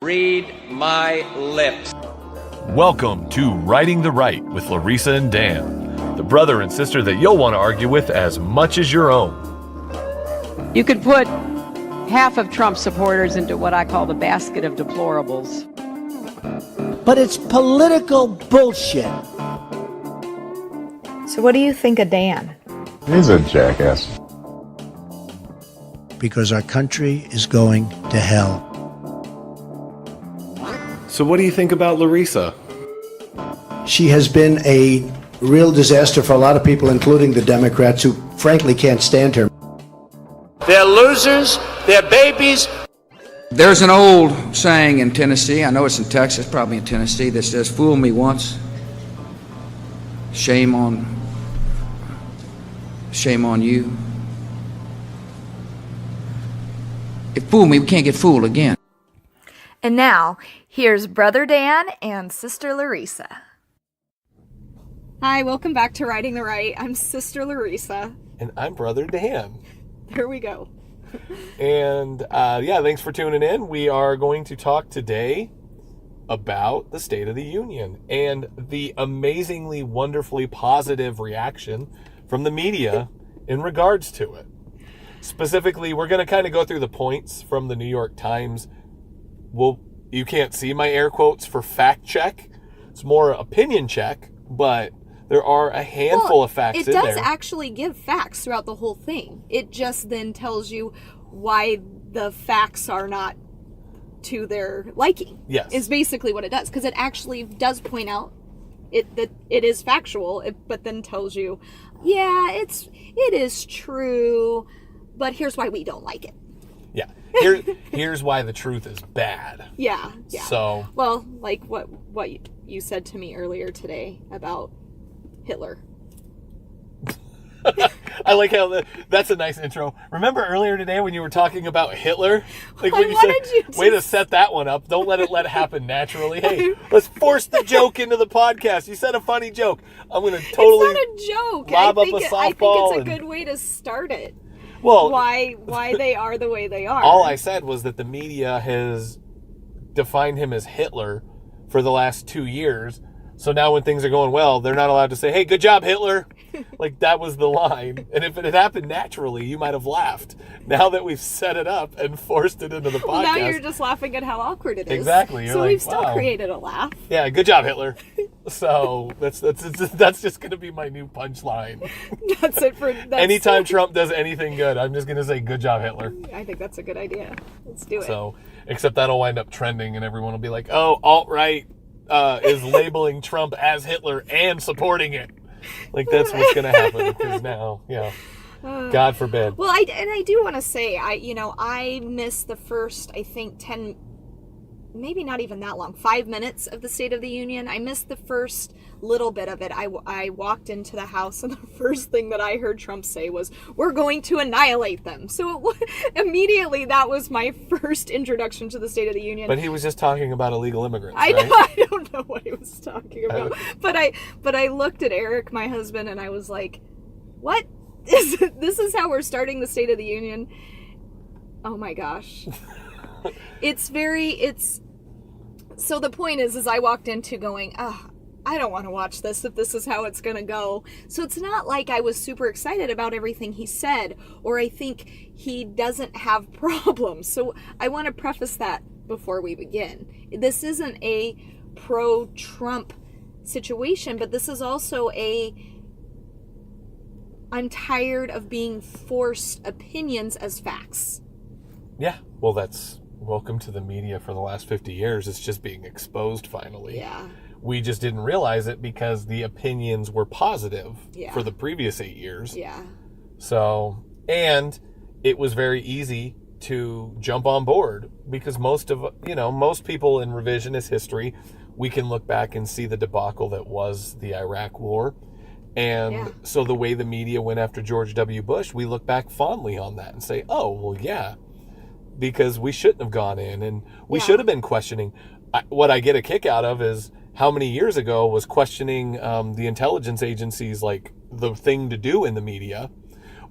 Read my lips. Welcome to Righting the Right with Larissa and Dan, the brother and sister that you'll want to argue with as much as your own. You could put half of Trump's supporters into what I call the basket of deplorables. But it's political bullshit. So what do you think of Dan? He's a jackass. Because our country is going to hell. So what do you think about Larissa? She has been a real disaster for a lot of people, including the Democrats, who frankly can't stand her. They're losers, they're babies. There's an old saying in Tennessee, I know it's in Texas, probably in Tennessee, that says, fool me once, shame on you. If fool me, we can't get fooled again. And now, here's Brother Dan and Sister Larissa. Hi, welcome back to Righting the Right. I'm Sister Larissa. And I'm Brother Dan. There we go. And thanks for tuning in. We are going to talk today about the State of the Union and the amazingly, wonderfully positive reaction from the media in regards to it. Specifically, we're going to kind of go through the points from the New York Times. Well, you can't see my air quotes for fact check. It's more opinion check, but there are a handful of facts in there. It does actually give facts throughout the whole thing. It just then tells you why the facts are not to their liking. Yes. Is basically what it does. Because it actually does point out that it is factual, but then tells you, yeah, it is true, but here's why we don't like it. Yeah. Here's why the truth is bad. Yeah. So, well, like what you said to me earlier today about Hitler. I like how that's a nice intro. Remember earlier today when you were talking about Hitler? Like when way to set that one up. Don't let it happen naturally. Hey, let's force the joke into the podcast. You said a funny joke. I'm going to totally It's not a joke. lob up a softball. I think it's a good way to start it. Well, why they are the way they are. All I said was that the media has defined him as Hitler for the last 2 years. So now when things are going well, they're not allowed to say, hey, good job, Hitler. Like, that was the line. And if it had happened naturally, you might have laughed. Now that we've set it up and forced it into the podcast. Well, now you're just laughing at how awkward it is. Exactly. You're so like, we've still wow. created a laugh. Yeah, good job, Hitler. So that's just going to be my new punchline. That's it for... Anytime Trump does anything good, I'm just going to say, good job, Hitler. I think that's a good idea. Let's do it. So, except that'll wind up trending and everyone will be like, oh, alt-right is labeling Trump as Hitler and supporting it. Like, that's what's going to happen because now, God forbid. Well, I do want to say, I missed the first, I think, 10, maybe not even that long, 5 minutes of the State of the Union. I missed the first little bit of it. I walked into the house and the first thing that I heard Trump say was, we're going to annihilate them. So immediately that was my first introduction to the State of the Union. But he was just talking about illegal immigrants, I know, right? I don't know what he was talking about. But I looked at Eric, my husband, and I was like, what? This is how we're starting the State of the Union? Oh my gosh. So the point is I walked into going, I don't want to watch this if this is how it's going to go. So it's not like I was super excited about everything he said, or I think he doesn't have problems. So I want to preface that before we begin. This isn't a pro-Trump situation, but this is also I'm tired of being forced opinions as facts. Yeah, well, that's welcome to the media for the last 50 years. It's just being exposed finally. Yeah. We just didn't realize it because the opinions were positive for the previous 8 years. Yeah. So, and it was very easy to jump on board because most people in revisionist history, we can look back and see the debacle that was the Iraq War. And so the way the media went after George W. Bush, we look back fondly on that and say, oh, well, yeah, because we shouldn't have gone in and we should have been questioning. What I get a kick out of is how many years ago was questioning the intelligence agencies like the thing to do in the media,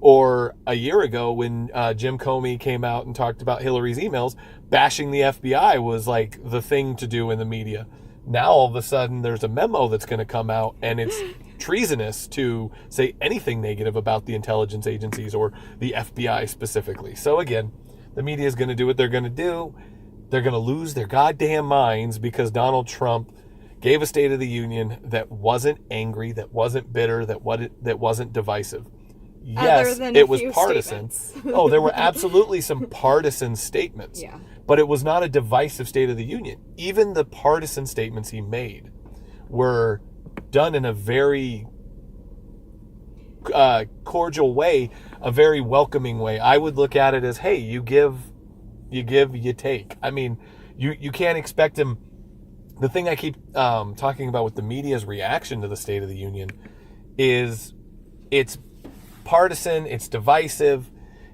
Or a year ago when Jim Comey came out and talked about Hillary's emails, bashing the FBI was like the thing to do in the media. Now all of a sudden there's a memo that's going to come out and it's treasonous to say anything negative about the intelligence agencies or the FBI specifically. So again, the media is going to do what they're going to do. They're going to lose their goddamn minds because Donald Trump gave a State of the Union that wasn't angry, that wasn't bitter, that wasn't divisive. Yes, it was partisan. Oh, there were absolutely some partisan statements. Yeah. But it was not a divisive State of the Union. Even the partisan statements he made were done in a very cordial way, a very welcoming way. I would look at it as, hey, you give, you take. I mean, you can't expect him. The thing I keep talking about with the media's reaction to the State of the Union is it's partisan, it's divisive.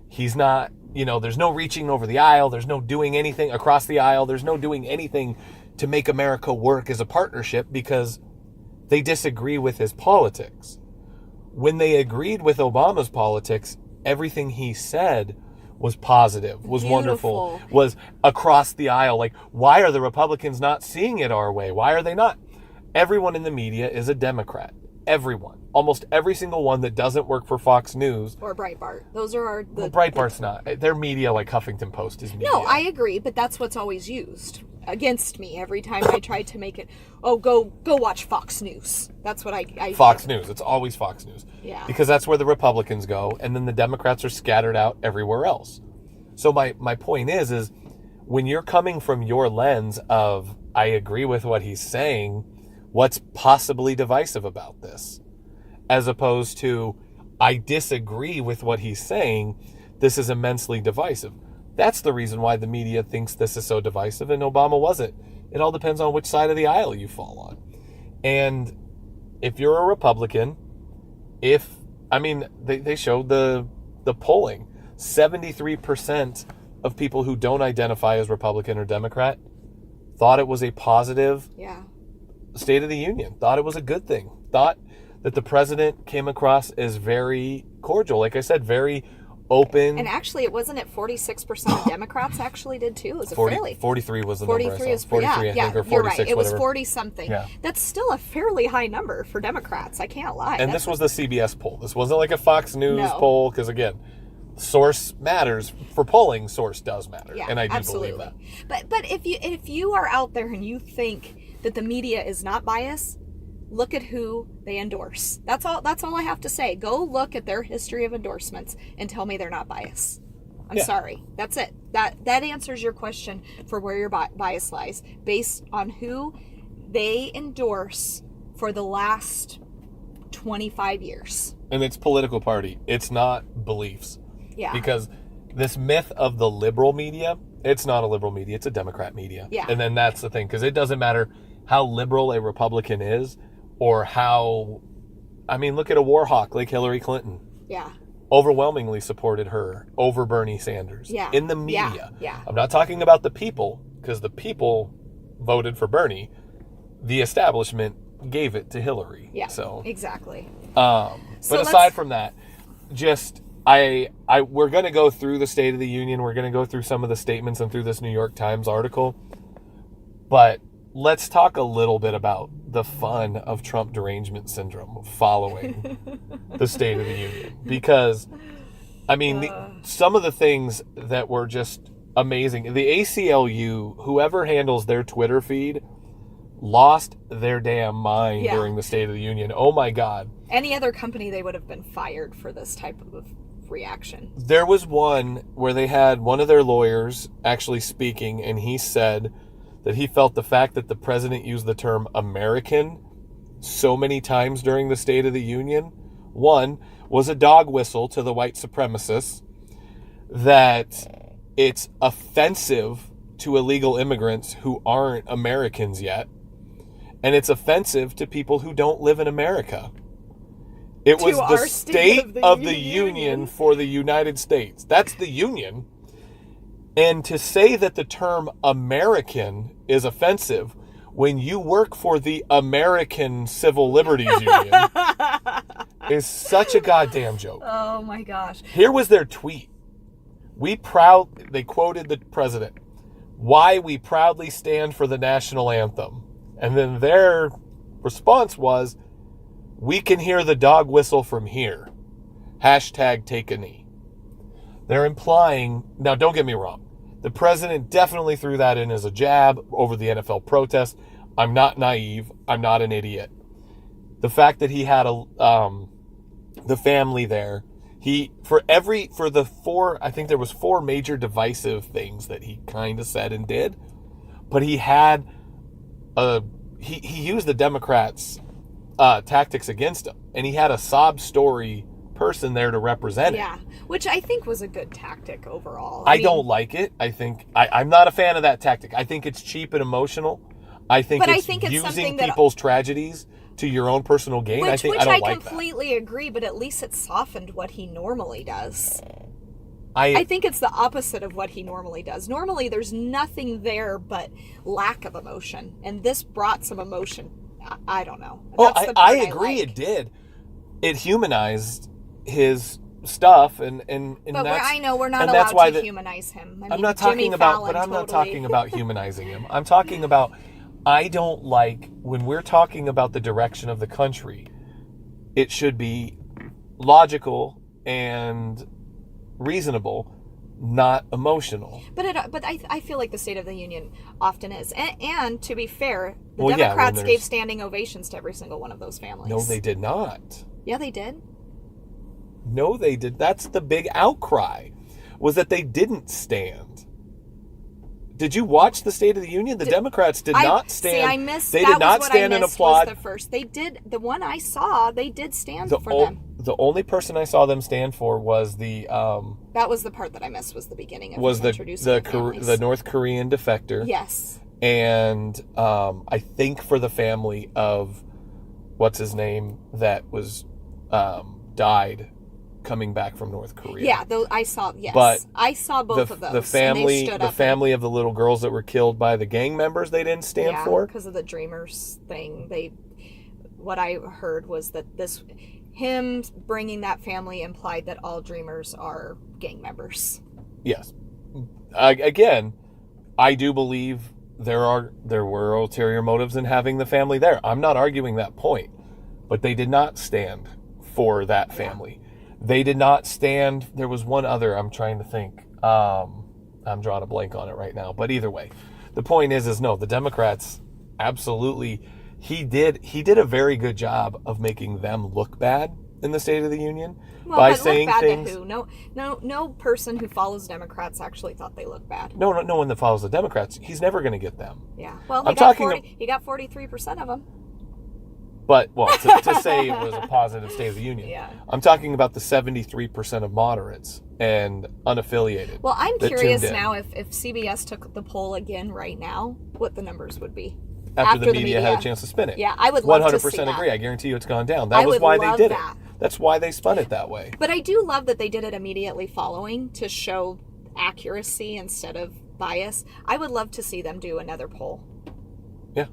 He's not, there's no reaching over the aisle. There's no doing anything across the aisle. There's no doing anything to make America work as a partnership because they disagree with his politics. When they agreed with Obama's politics, everything he said was positive, was wonderful, was across the aisle. Like, why are the Republicans not seeing it our way? Why are they not? Everyone in the media is a Democrat. Everyone. Almost every single one that doesn't work for Fox News. Or Breitbart. Those are our... Well, Breitbart's not. Their media, like Huffington Post, is media. No, I agree, but that's what's always used against me every time I try to make it, go watch Fox News. That's what I Fox News. It's always Fox News. Yeah. Because that's where the Republicans go, and then the Democrats are scattered out everywhere else. So my point is when you're coming from your lens of, I agree with what he's saying, what's possibly divisive about this? As opposed to, I disagree with what he's saying, this is immensely divisive. That's the reason why the media thinks this is so divisive and Obama wasn't. It all depends on which side of the aisle you fall on. And if you're a Republican, they showed the polling, 73% of people who don't identify as Republican or Democrat thought it was a positive State of the Union, thought it was a good thing, thought that the president came across as very cordial. Like I said, very open. And actually, it wasn't at 46% of Democrats actually did too. It was 43 was the number. 43 is 43, I think, or 46, you're right. It was whatever. 40 something. Yeah. That's still a fairly high number for Democrats. I can't lie. And this was the CBS poll. This wasn't like a Fox News poll, because again, source matters. For polling, source does matter, and I do believe that. But if you are out there and you think that the media is not biased, look at who they endorse. That's all I have to say. Go look at their history of endorsements and tell me they're not biased. I'm sorry. That's it. That answers your question for where your bias lies, based on who they endorse for the last 25 years. And it's political party. It's not beliefs. Yeah. Because this myth of the liberal media, it's not a liberal media. It's a Democrat media. Yeah. And then that's the thing, because it doesn't matter how liberal a Republican is, or how, look at a war hawk like Hillary Clinton. Yeah. Overwhelmingly supported her over Bernie Sanders. Yeah. In the media. Yeah. I'm not talking about the people, because the people voted for Bernie. The establishment gave it to Hillary. Yeah. So exactly. But aside from that, just we're going to go through the State of the Union. We're going to go through some of the statements and through this New York Times article. But let's talk a little bit about the fun of Trump derangement syndrome following the State of the Union. Because, some of the things that were just amazing. The ACLU, whoever handles their Twitter feed, lost their damn mind during the State of the Union. Oh my God. Any other company, they would have been fired for this type of reaction. There was one where they had one of their lawyers actually speaking, and he said that he felt the fact that the president used the term American so many times during the State of the Union, one, was a dog whistle to the white supremacists, that it's offensive to illegal immigrants who aren't Americans yet, and it's offensive to people who don't live in America. It was the State of the Union for the United States. That's the Union. And to say that the term American is offensive when you work for the American Civil Liberties Union, is such a goddamn joke. Oh my gosh. Here was their tweet. They quoted the president. Why we proudly stand for the national anthem. And then their response was, we can hear the dog whistle from here. Hashtag take a knee. They're implying, now don't get me wrong, the president definitely threw that in as a jab over the NFL protest. I'm not naive. I'm not an idiot. The fact that he had the family there, for the four, I think there was 4 major divisive things that he kind of said and did, but he had he used the Democrats' tactics against him, and he had a sob story person there to represent it. Yeah, which I think was a good tactic overall. I don't like it. I think I'm not a fan of that tactic. I think it's cheap and emotional. I think it's using people's tragedies to your own personal gain. Which I don't like that. I completely agree, but at least it softened what he normally does. I think it's the opposite of what he normally does. Normally, there's nothing there but lack of emotion, and this brought some emotion. I don't know. I agree. It did. It humanized his stuff, and but I know we're not allowed to humanize him. I mean, I'm not talking about, but I'm not talking about humanizing him. I'm talking about, I don't like when we're talking about the direction of the country. It should be logical and reasonable, not emotional. But I feel like the State of the Union often is. And to be fair, the Democrats gave standing ovations to every single one of those families. No, they did not. Yeah, they did. No, they did. That's the big outcry, was that they didn't stand. Did you watch the State of the Union? The Democrats did not stand. See, I missed. They did not stand and applaud. Was the first. They did. The one I saw, they did stand for them. The only person I saw them stand for was the. That was the part that I missed. Was the beginning of introducing the North Korean defector. Yes. And I think for the family of what's his name that was died coming back from North Korea. Yeah, I saw. Yes, but I saw both of those. The family of the little girls that were killed by the gang members, they didn't stand for because of the Dreamers thing. What I heard was that him bringing that family implied that all Dreamers are gang members. Yes. Again, I do believe there were ulterior motives in having the family there. I'm not arguing that point, but they did not stand for that family. They did not stand. There was one other. I'm trying to think. I'm drawing a blank on it right now. But either way, the point is no. The Democrats absolutely. He did a very good job of making them look bad in the State of the Union by saying things. To who? No person who follows Democrats actually thought they looked bad. No one that follows the Democrats. He's never going to get them. Yeah. Well, he got 43% of them. But, to say it was a positive State of the Union. Yeah. I'm talking about the 73% of moderates and unaffiliated. Well, I'm curious now if CBS took the poll again right now, what the numbers would be. After the media had a chance to spin it. Yeah, I would love to see that. 100% agree. I guarantee you it's gone down. That was why they did it. That's why they spun it that way. But I do love that they did it immediately following to show accuracy instead of bias. I would love to see them do another poll. Yeah.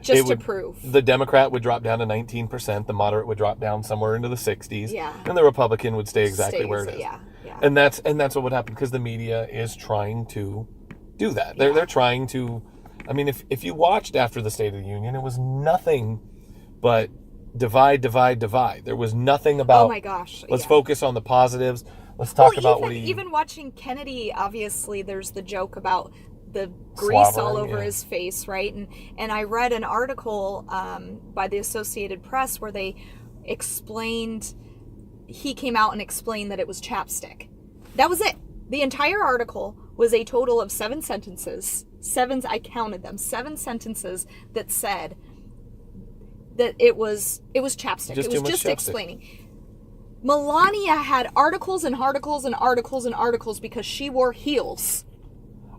Just to prove. The Democrat would drop down to 19%, the moderate would drop down somewhere into the 60s, yeah, and the Republican would stay exactly where it is. Yeah. And that's what would happen because the media is trying to do that. They're trying to. I mean, if you watched after the State of the Union, it was nothing but divide. There was nothing about. Oh my gosh! Let's focus on the positives. Let's talk about even watching Kennedy. Obviously, there's the joke about the grease all over his face, right? And I read an article by the Associated Press where they explained, he came out and explained that it was chapstick. That was it. The entire article was a total of 7 sentences. I counted them. 7 sentences that said that it was chapstick. It was just explaining. Melania had articles and articles and articles and articles because she wore heels.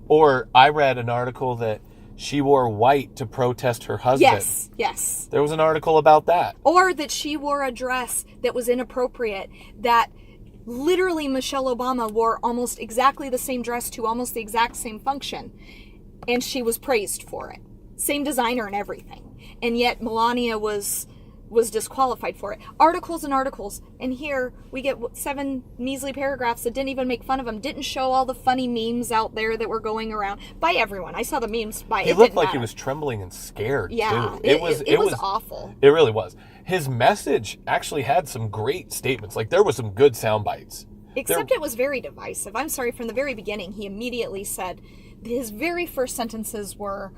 Or I read an article that she wore white to protest her husband. Yes. There was an article about that. Or that she wore a dress that was inappropriate, that literally Michelle Obama wore almost exactly the same dress to almost the exact same function. And she was praised for it. Same designer and everything. And yet Melania was was disqualified for it. Articles and articles. And here we get 7 measly paragraphs that didn't even make fun of him, didn't show all the funny memes out there that were going around by everyone. I saw the memes by He looked like he was trembling and scared, yeah, too. it was awful. It really was. His message actually had some great statements. Like, there was some good sound bites. Except it was very divisive. I'm sorry, from the very beginning, he immediately said, his very first sentences were,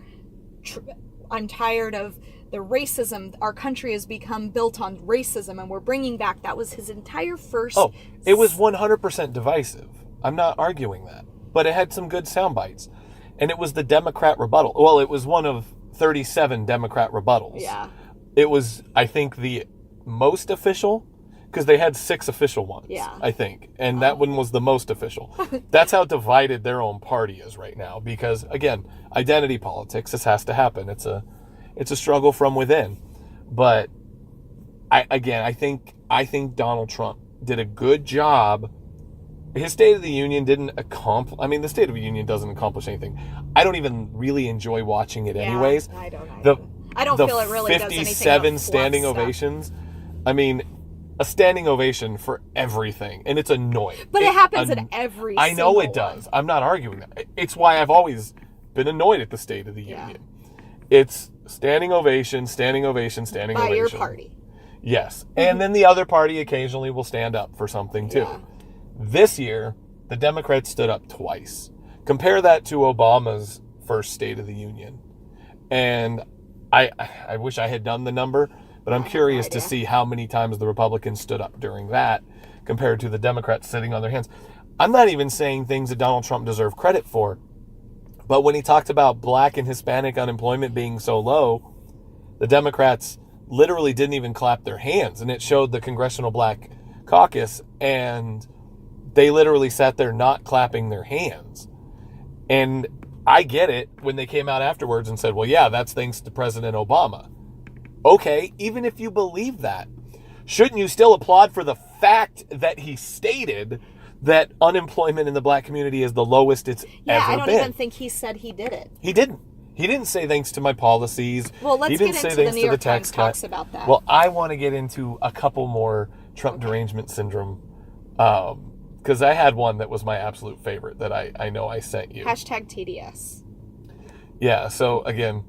I'm tired of the racism. Our country has become built on racism, and we're bringing back. That was his entire first. Oh, it was 100% divisive. I'm not arguing that. But it had some good sound bites. And it was the Democrat rebuttal. Well, it was one of 37 Democrat rebuttals. Yeah. It was, I think, the most official, because they had 6 official ones, yeah. I think. And that one was the most official. That's how divided their own party is right now. Because, again, identity politics, this has to happen. It's a struggle from within. But, I think Donald Trump did a good job. His State of the Union didn't accomplish... I mean, the State of the Union doesn't accomplish anything. I don't even really enjoy watching it anyways. I don't feel it really does anything. The 57 standing ovations. I mean, a standing ovation for everything. And it's annoying. But it happens in every I know it single does. one. I'm not arguing that. It's why I've always been annoyed at the State of the Union. It's standing ovation, standing ovation, standing ovation. By your party. Yes. And then the other party occasionally will stand up for something too. Yeah. This year, the Democrats stood up twice. Compare that to Obama's first State of the Union. And I wish I had done the number, but I'm curious to see how many times the Republicans stood up during that compared to the Democrats sitting on their hands. I'm not even saying things that Donald Trump deserved credit for, but when he talked about Black and Hispanic unemployment being so low, the Democrats literally didn't even clap their hands, and it showed the Congressional Black Caucus, and they literally sat there not clapping their hands. And I get it when they came out afterwards and said, well, yeah, that's thanks to President Obama. Okay, even if you believe that, shouldn't you still applaud for the fact that he stated that unemployment in the Black community is the lowest it's ever been? Yeah, I don't even think he said he did it. He didn't. He didn't say thanks to my policies. Well, let's he didn't get say into the thanks New to York the tax Times cut. talks about that. Well, I want to get into a couple more Trump derangement syndrome, because I had one that was my absolute favorite that I know I sent you. Hashtag TDS. Yeah, so again,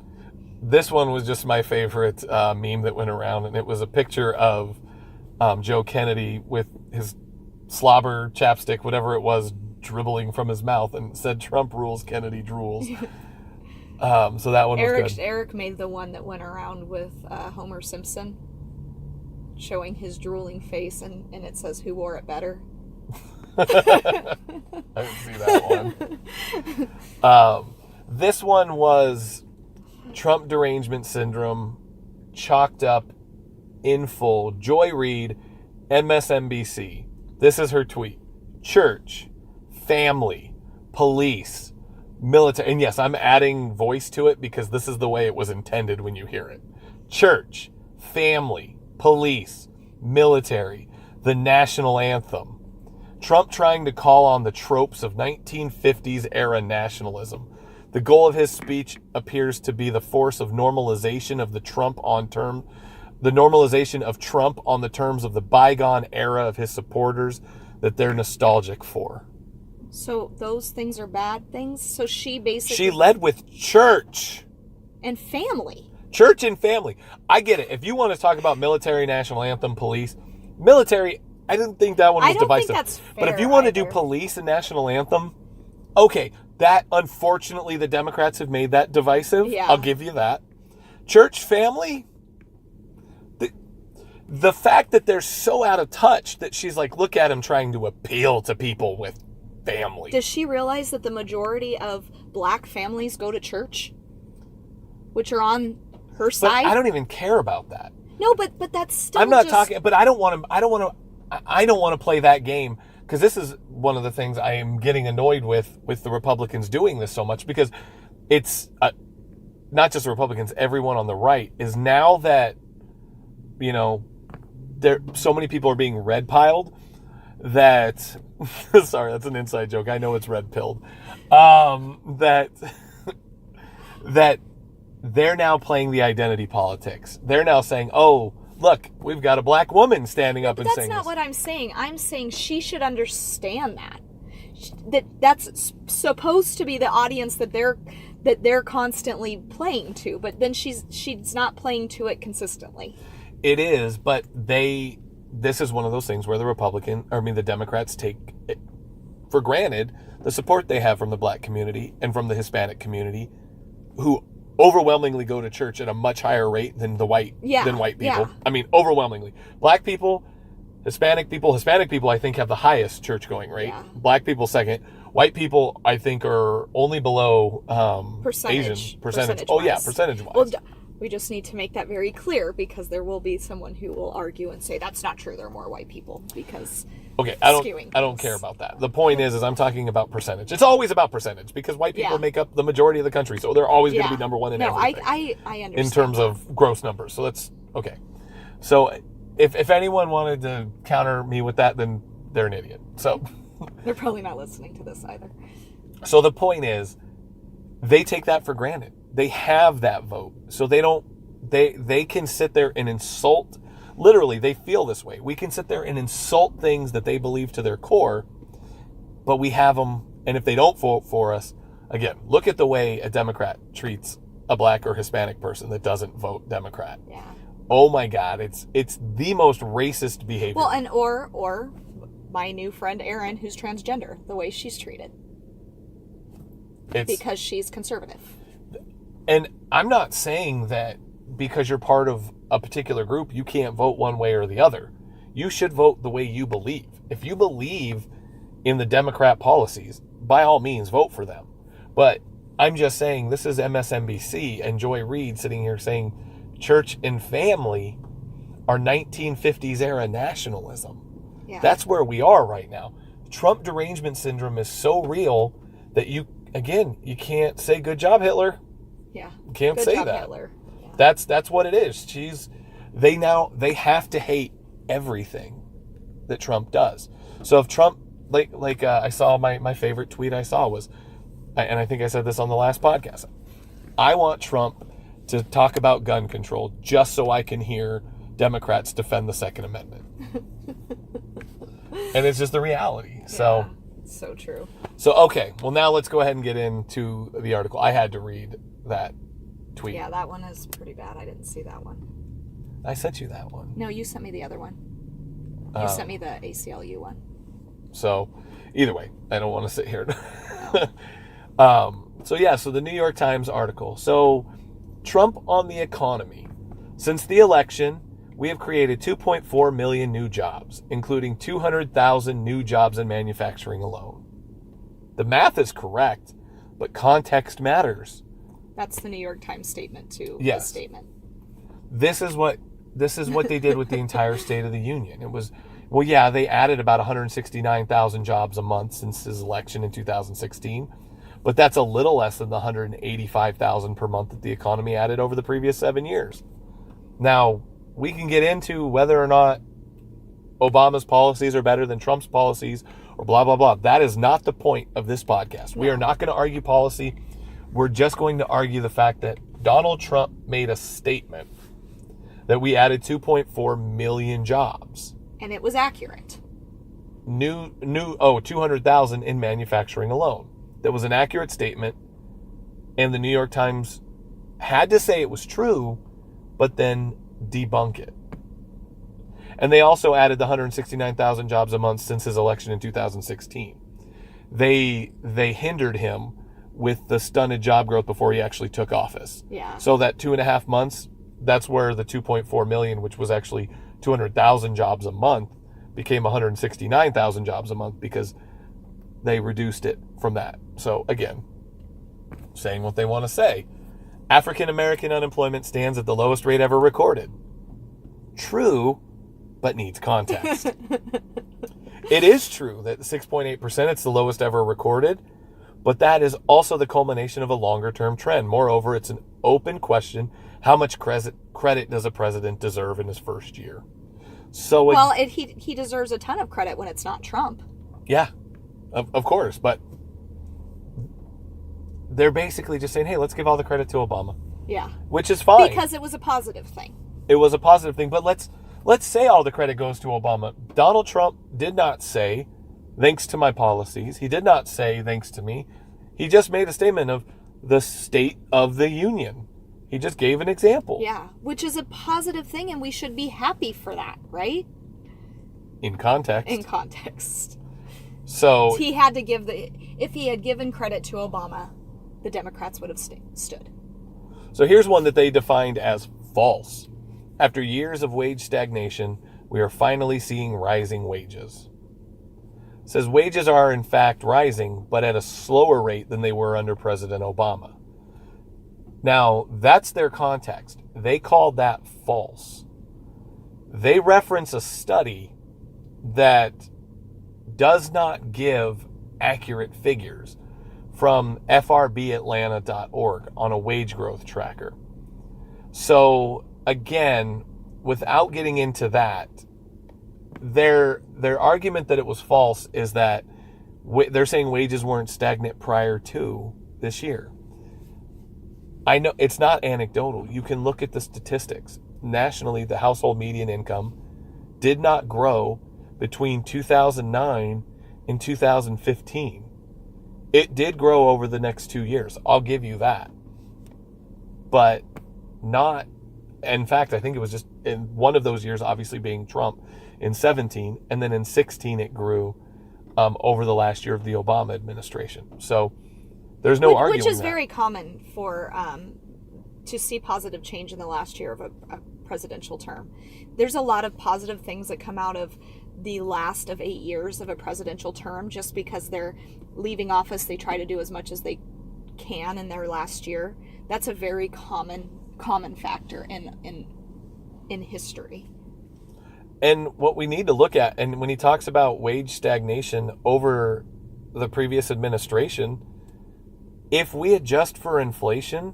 this one was just my favorite meme that went around, and it was a picture of Joe Kennedy with his slobber chapstick, whatever it was, dribbling from his mouth, and it said Trump rules, Kennedy drools. So that one was good. Eric made the one that went around with Homer Simpson showing his drooling face, and it says, who wore it better? I didn't see that one. This one was Trump derangement syndrome, chalked up in full. Joy Reid, MSNBC. This is her tweet. Church, family, police, military. And yes, I'm adding voice to it because this is the way it was intended when you hear it. Church, family, police, military, the national anthem. Trump trying to call on the tropes of 1950s era nationalism. The goal of his speech appears to be the force of normalization of the normalization of Trump on the terms of the bygone era of his supporters that they're nostalgic for. So those things are bad things? So she basically... She led with church. And family. Church and family. I get it. If you want to talk about military, national anthem, police, military, I didn't think that one was divisive. Think that's fair but if you want either. to do police and national anthem, okay, that, unfortunately, the Democrats have made that divisive. Yeah. I'll give you that. Church, family, the fact that they're so out of touch that she's like, look at him trying to appeal to people with family. Does she realize that the majority of Black families go to church? Which are on her side? But I don't even care about that. No, but that's still I'm not just... talking, but I don't want to play that game. Because this is one of the things I am getting annoyed with the Republicans doing this so much, because it's not just the Republicans, everyone on the right is, now that, you know, there so many people are being red pilled that sorry, that's an inside joke. I know it's red pilled. That they're now playing the identity politics. They're now saying, oh, look, we've got a black woman standing up and That's saying not this. what I'm saying. I'm saying she should understand that. That's supposed to be the audience that they're constantly playing to, but then she's not playing to it consistently. It is, but this is one of those things where the Democrats take it for granted the support they have from the black community and from the Hispanic community, who overwhelmingly go to church at a much higher rate than white people. Yeah. I mean, overwhelmingly. Black people, Hispanic people, I think have the highest church going rate. Yeah. Black people second. White people, I think, are only below Percentage. Asian percentage. Oh yeah, percentage-wise. Well, we just need to make that very clear, because there will be someone who will argue and say that's not true. There are more white people because Okay, I skewing don't things. care about that. The point is I'm talking about percentage. It's always about percentage because white people Yeah. make up the majority of the country, so they're always going to Yeah. be number one in No, everything. I understand in terms of gross numbers. So that's okay. So if anyone wanted to counter me with that, then they're an idiot. So they're probably not listening to this either. so the point is they take that for granted. They have that vote, so they can sit there and insult. Literally, they feel this way. We can sit there and insult things that they believe to their core, but we have them. And if they don't vote for us, again, look at the way a Democrat treats a black or Hispanic person that doesn't vote Democrat. Yeah. Oh my God, it's the most racist behavior. Well, and or my new friend Erin, who's transgender, the way she's treated because she's conservative. And I'm not saying that because you're part of a particular group, you can't vote one way or the other. You should vote the way you believe. If you believe in the Democrat policies, by all means, vote for them. But I'm just saying, this is MSNBC and Joy Reid sitting here saying church and family are 1950s era nationalism. Yeah. That's where we are right now. Trump derangement syndrome is so real that you can't say good job, Hitler. Yeah. You can't Good say job, that. Hitler. Yeah. That's what it is. They have to hate everything that Trump does. So if Trump, I saw my favorite tweet I saw was, and I think I said this on the last podcast, I want Trump to talk about gun control just so I can hear Democrats defend the Second Amendment. And it's just the reality. So so true. So okay, well now let's go ahead and get into the article. I had to read that tweet. Yeah, that one is pretty bad. I didn't see that one. I sent you that one. No, you sent me the other one. You sent me the ACLU one. So either way, I don't want to sit here. So the New York Times article. So Trump on the economy. Since the election, we have created 2.4 million new jobs, including 200,000 new jobs in manufacturing alone. The math is correct, but context matters. That's the New York Times statement too. Yes. The statement. This is what they did with the entire State of the Union. It was, well, yeah, they added about 169,000 jobs a month since his election in 2016, but that's a little less than the 185,000 per month that the economy added over the previous 7 years. Now, we can get into whether or not Obama's policies are better than Trump's policies or blah, blah, blah. That is not the point of this podcast. We are not going to argue policy. We're just going to argue the fact that Donald Trump made a statement that we added 2.4 million jobs. And it was accurate. 200,000 in manufacturing alone. That was an accurate statement. And the New York Times had to say it was true, but then debunk it. And they also added the 169,000 jobs a month since his election in 2016. They hindered him with the stunted job growth before he actually took office. Yeah. So that 2.5 months, that's where the 2.4 million, which was actually 200,000 jobs a month, became 169,000 jobs a month because they reduced it from that. So again, saying what they want to say. African American unemployment stands at the lowest rate ever recorded. True, but needs context. It is true that 6.8%, it's the lowest ever recorded, but that is also the culmination of a longer-term trend. Moreover, it's an open question, how much credit does a president deserve in his first year? So he deserves a ton of credit when it's not Trump. Yeah, of course, but they're basically just saying, hey, let's give all the credit to Obama. Yeah. Which is fine. Because it was a positive thing. it was a positive thing. But let's say all the credit goes to Obama. Donald Trump did not say, thanks to my policies. He did not say, thanks to me. He just made a statement of the State of the Union. He just gave an example. Yeah, which is a positive thing, and we should be happy for that, right? In context. In context. So He had to give if he had given credit to Obama, the Democrats would have stood. So here's one that they defined as false. After years of wage stagnation, we are finally seeing rising wages. It says wages are in fact rising, but at a slower rate than they were under President Obama. Now, that's their context. They called that false. They reference a study that does not give accurate figures from frbatlanta.org on a wage growth tracker. So again, without getting into that, their argument that it was false is that they're saying wages weren't stagnant prior to this year. I know it's not anecdotal. You can look at the statistics. Nationally, the household median income did not grow between 2009 and 2015. It did grow over the next 2 years. I'll give you that. But not, in fact, I think it was just in one of those years, obviously being Trump, in 17, and then in 16 it grew over the last year of the Obama administration. So there's no arguing Which is that. very common for to see positive change in the last year of a presidential term. There's a lot of positive things that come out of the last of 8 years of a presidential term. Just because they're leaving office, they try to do as much as they can in their last year. That's a very common factor in history. And what we need to look at, and when he talks about wage stagnation over the previous administration, if we adjust for inflation,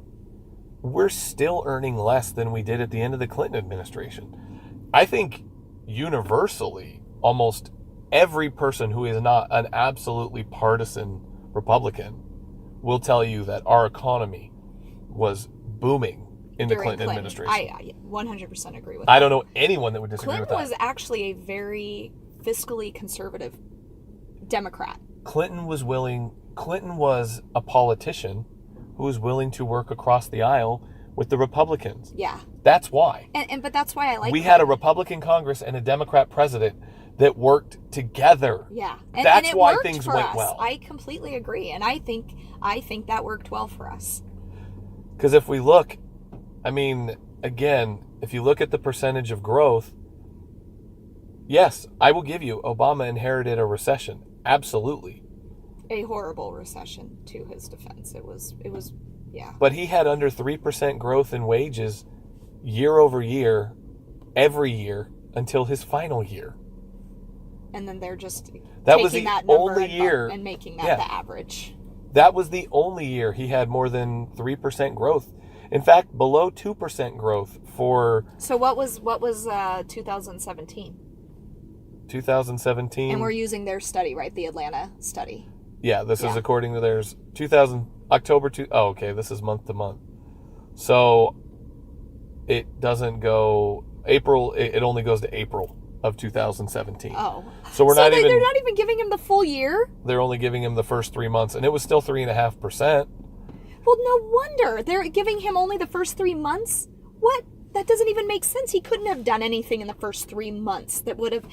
we're still earning less than we did at the end of the Clinton administration. I think universally, almost every person who is not an absolutely partisan Republican will tell you that our economy was booming in the Clinton administration. I 100% agree with that. I don't know anyone that would disagree Clinton with that. was actually a very fiscally conservative Democrat. Clinton was a politician who was willing to work across the aisle with the Republicans. Yeah. That's why. But that's why I like we had a Republican Congress and a Democrat president that worked together. Yeah. That's it why worked things for went us. well. I completely agree. And I think that worked well for us. Because if we look, I mean, again, if you look at the percentage of growth, yes, I will give you, Obama inherited a recession. Absolutely. A horrible recession, to his defense. It was, yeah. But he had under 3% growth in wages year over year, every year, until his final year. And then they're just That taking was the that number only year and making that the average. That was the only year he had more than 3% growth. In fact, below 2% growth for... So what was 2017? 2017. And we're using their study, right? The Atlanta study. Yeah, this is according to theirs. This is month to month. So it doesn't go April, it only goes to April of 2017. Oh. So they're not even giving him the full year? They're only giving him the first 3 months, and it was still 3.5%. Well, no wonder. They're giving him only the first 3 months? What? That doesn't even make sense. He couldn't have done anything in the first 3 months that would have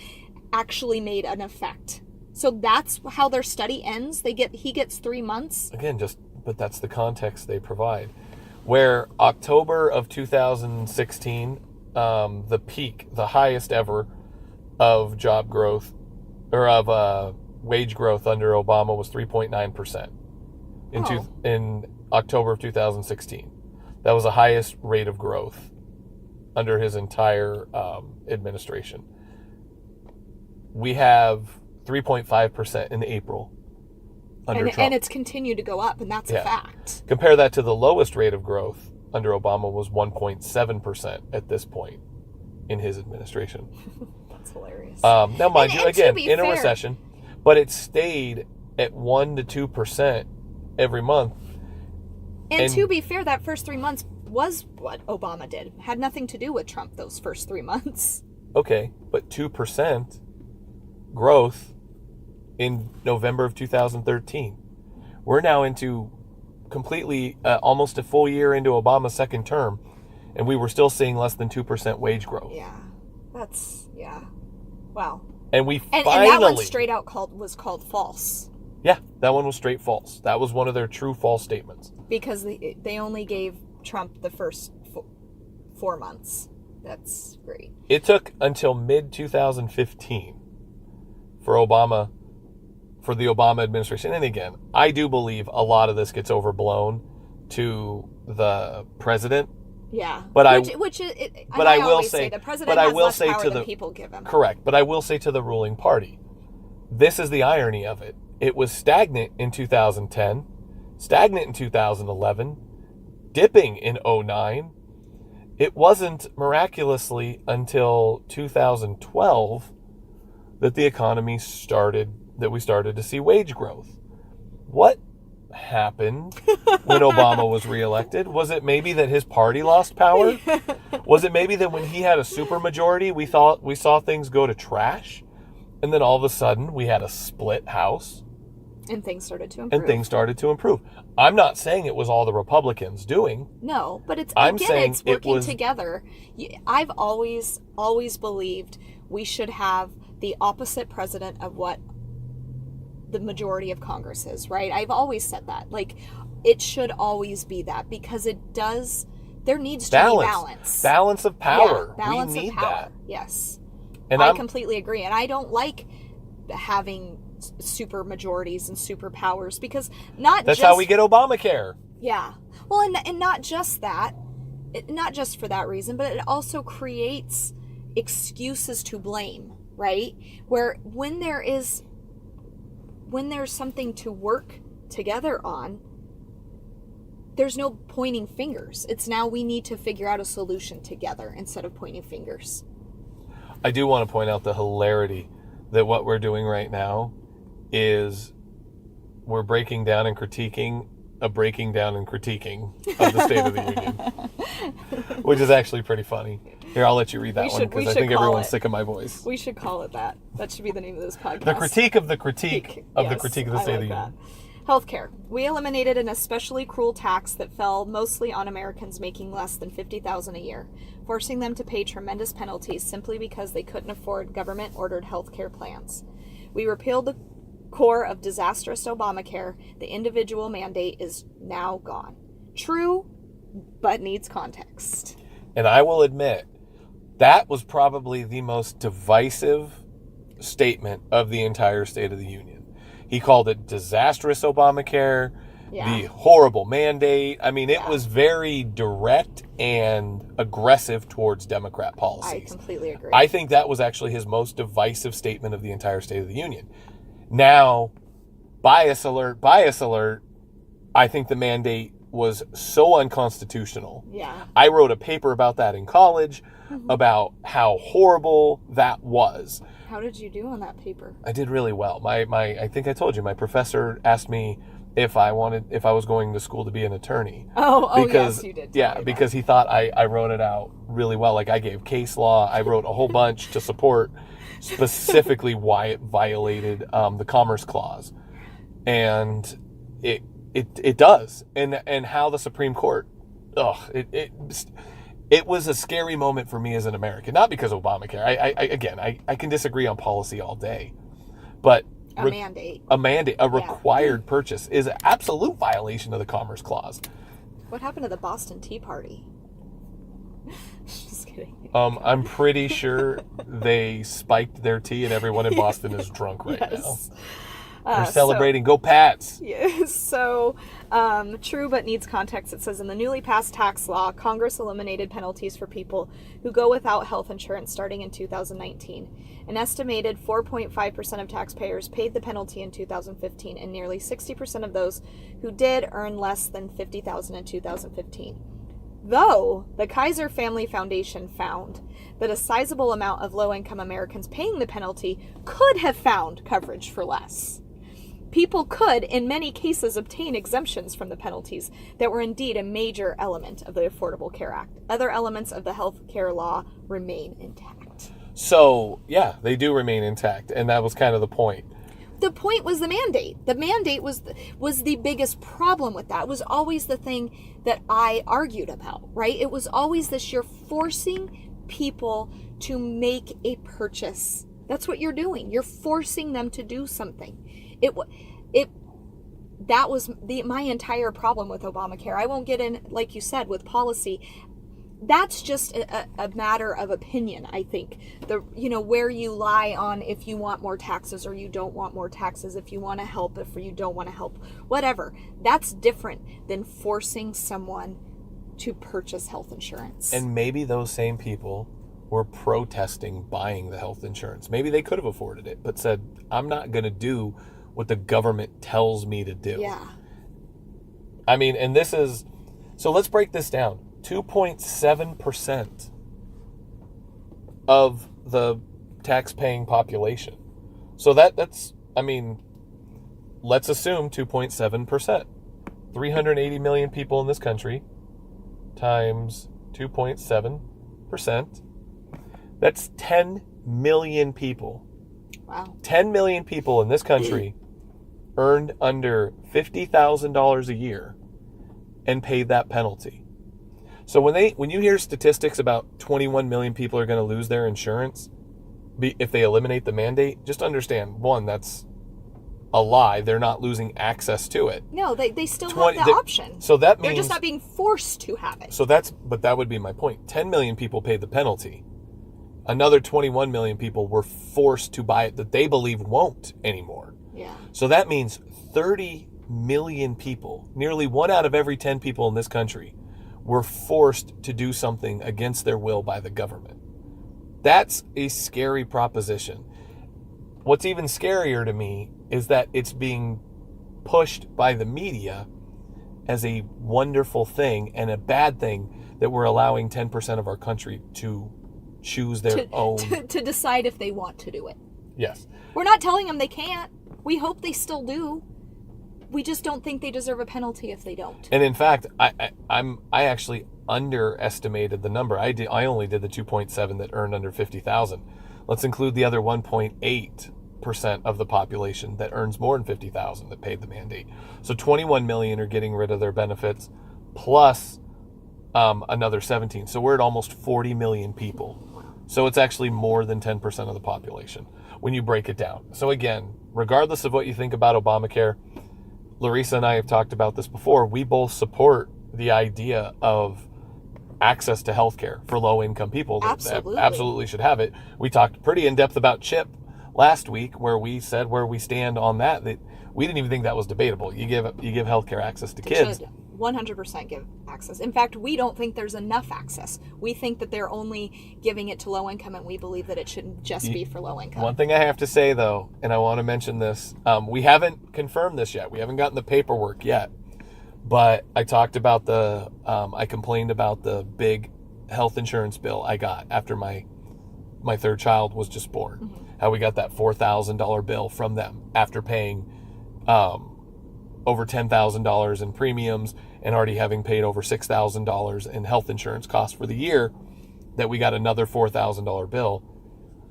actually made an effect. So that's how their study ends? He gets 3 months? Again, but that's the context they provide. Where October of 2016, the peak, the highest ever of job growth, or of wage growth under Obama was 3.9% in October of 2016. That was the highest rate of growth under his entire administration. We have 3.5% in April under Trump. And it's continued to go up, and that's a fact. Compare that to the lowest rate of growth under Obama was 1.7% at this point in his administration. That's hilarious. Now, mind you, again, in a fair, recession, but it stayed at 1 to 2% every month. And to be fair, that first 3 months was what Obama did. Had nothing to do with Trump those first 3 months. Okay, but 2% growth in November of 2013. We're now into completely, almost a full year into Obama's second term, and we were still seeing less than 2% wage growth. Yeah, wow. And we And finally... that one straight out was called false. Yeah, that one was straight false. That was one of their true false statements. Because they only gave Trump the first 4 months. That's great. It took until mid-2015 for the Obama administration. And again, I do believe a lot of this gets overblown to the president. Yeah. But I will always say the president has less power than people give him. Correct. But I will say to the ruling party, this is the irony of it. It was stagnant in 2010, stagnant in 2011, dipping in 2009. It wasn't miraculously until 2012 that the economy we started to see wage growth. What happened when Obama was reelected? Was it maybe that his party lost power? Was it maybe that when he had a supermajority, we saw things go to trash? And then all of a sudden we had a split house? And things started to improve. I'm not saying it was all the Republicans doing. No, but it's saying working together. I've always believed we should have the opposite president of what the majority of Congress is, right? I've always said that. Like, it should always be that, because there needs to be balance. Balance of power. Yeah, balance we need of power. That. Yes. And I completely agree. And I don't like having super majorities and super powers, because that's how we get Obamacare. Yeah. Well, and not just that, not just for that reason, but it also creates excuses to blame, right? Where when there's something to work together on, there's no pointing fingers. It's now we need to figure out a solution together instead of pointing fingers. I do want to point out the hilarity that what we're doing right now is we're breaking down and critiquing of the State of the Union, which is actually pretty funny. Here, I'll let you read that one, because I think everyone's sick of my voice. We should call it that. That should be the name of this podcast. The critique of the critique of the critique of the State of the Union. Healthcare. We eliminated an especially cruel tax that fell mostly on Americans making less than $50,000 a year, forcing them to pay tremendous penalties simply because they couldn't afford government-ordered healthcare plans. We repealed the core of disastrous Obamacare. The individual mandate is now gone. True, but needs context. And I will admit, that was probably the most divisive statement of the entire State of the Union. He called it disastrous Obamacare, the horrible mandate. I mean, it was very direct and aggressive towards Democrat policies. I completely agree. I think that was actually his most divisive statement of the entire State of the Union. Now, bias alert, I think the mandate was so unconstitutional. Yeah. I wrote a paper about that in college, about how horrible that was. How did you do on that paper? I did really well. I think I told you, my professor asked me if I was going to school to be an attorney. Yes, you did. Yeah, because he thought I wrote it out really well. Like, I gave case law. I wrote a whole bunch to support specifically why it violated the Commerce Clause. And it does. And how the Supreme Court, it was a scary moment for me as an American. Not because of Obamacare. I can disagree on policy all day. But a mandate, a required purchase is an absolute violation of the Commerce Clause. What happened to the Boston Tea Party? Just kidding. I'm pretty sure they spiked their tea and everyone in Boston is drunk right now. They're celebrating. Go Pats! Yes. So, true but needs context. It says, in the newly passed tax law, Congress eliminated penalties for people who go without health insurance starting in 2019. An estimated 4.5% of taxpayers paid the penalty in 2015, and nearly 60% of those who did earn less than $50,000 in 2015. Though the Kaiser Family Foundation found that a sizable amount of low-income Americans paying the penalty could have found coverage for less. People could, in many cases, obtain exemptions from the penalties that were indeed a major element of the Affordable Care Act. Other elements of the health care law remain intact. So, yeah, they do remain intact, and that was kind of the point. The point was the mandate. The mandate was the biggest problem with that. It was always the thing that I argued about, right? It was always this: you're forcing people to make a purchase. That's what you're doing. You're forcing them to do something. That was my entire problem with Obamacare. I won't get in, like you said, with policy. That's just a matter of opinion, I think. Where you lie on if you want more taxes or you don't want more taxes, if you want to help, if you don't want to help, whatever. That's different than forcing someone to purchase health insurance. And maybe those same people were protesting buying the health insurance. Maybe they could have afforded it, but said, I'm not going to do what the government tells me to do. Yeah. I mean, and this is, so let's break this down. 2.7% of the tax-paying population. So that's, I mean, let's assume 2.7%. 380 million people in this country times 2.7%. That's 10 million people. Wow. 10 million people in this country earned under $50,000 a year and paid that penalty. So when you hear statistics about 21 million people are going to lose their insurance if they eliminate the mandate, just understand, one, that's a lie. They're not losing access to it. No, they still have the option. So that means they're just not being forced to have it. But that would be my point. 10 million people paid the penalty. Another 21 million people were forced to buy it that they believe won't anymore. Yeah. So that means 30 million people, nearly 1 out of every 10 people in this country, were forced to do something against their will by the government. That's a scary proposition. What's even scarier to me is that it's being pushed by the media as a wonderful thing and a bad thing that we're allowing 10% of our country to choose their own. To decide if they want to do it. Yes. We're not telling them they can't. We hope they still do. We just don't think they deserve a penalty if they don't. And in fact, I actually underestimated the number. I only did the 2.7 that earned under 50,000. Let's include the other 1.8% of the population that earns more than 50,000 that paid the mandate. So 21 million are getting rid of their benefits, plus another 17. So we're at almost 40 million people. So it's actually more than 10% of the population when you break it down. So again, regardless of what you think about Obamacare, Larissa and I have talked about this before. We both support the idea of access to healthcare for low-income people that absolutely should have it. We talked pretty in depth about CHIP last week, where we said where we stand on that we didn't even think that was debatable. You give healthcare access to kids. Should 100% give access. In fact, we don't think there's enough access. We think that they're only giving it to low income, and we believe that it shouldn't just be for low income. One thing I have to say, though, and I want to mention this, we haven't confirmed this yet. We haven't gotten the paperwork yet. But I talked about I complained about the big health insurance bill I got after my third child was just born. Mm-hmm. How we got that $4,000 bill from them after paying over $10,000 in premiums and already having paid over $6,000 in health insurance costs for the year, that we got another $4,000 bill.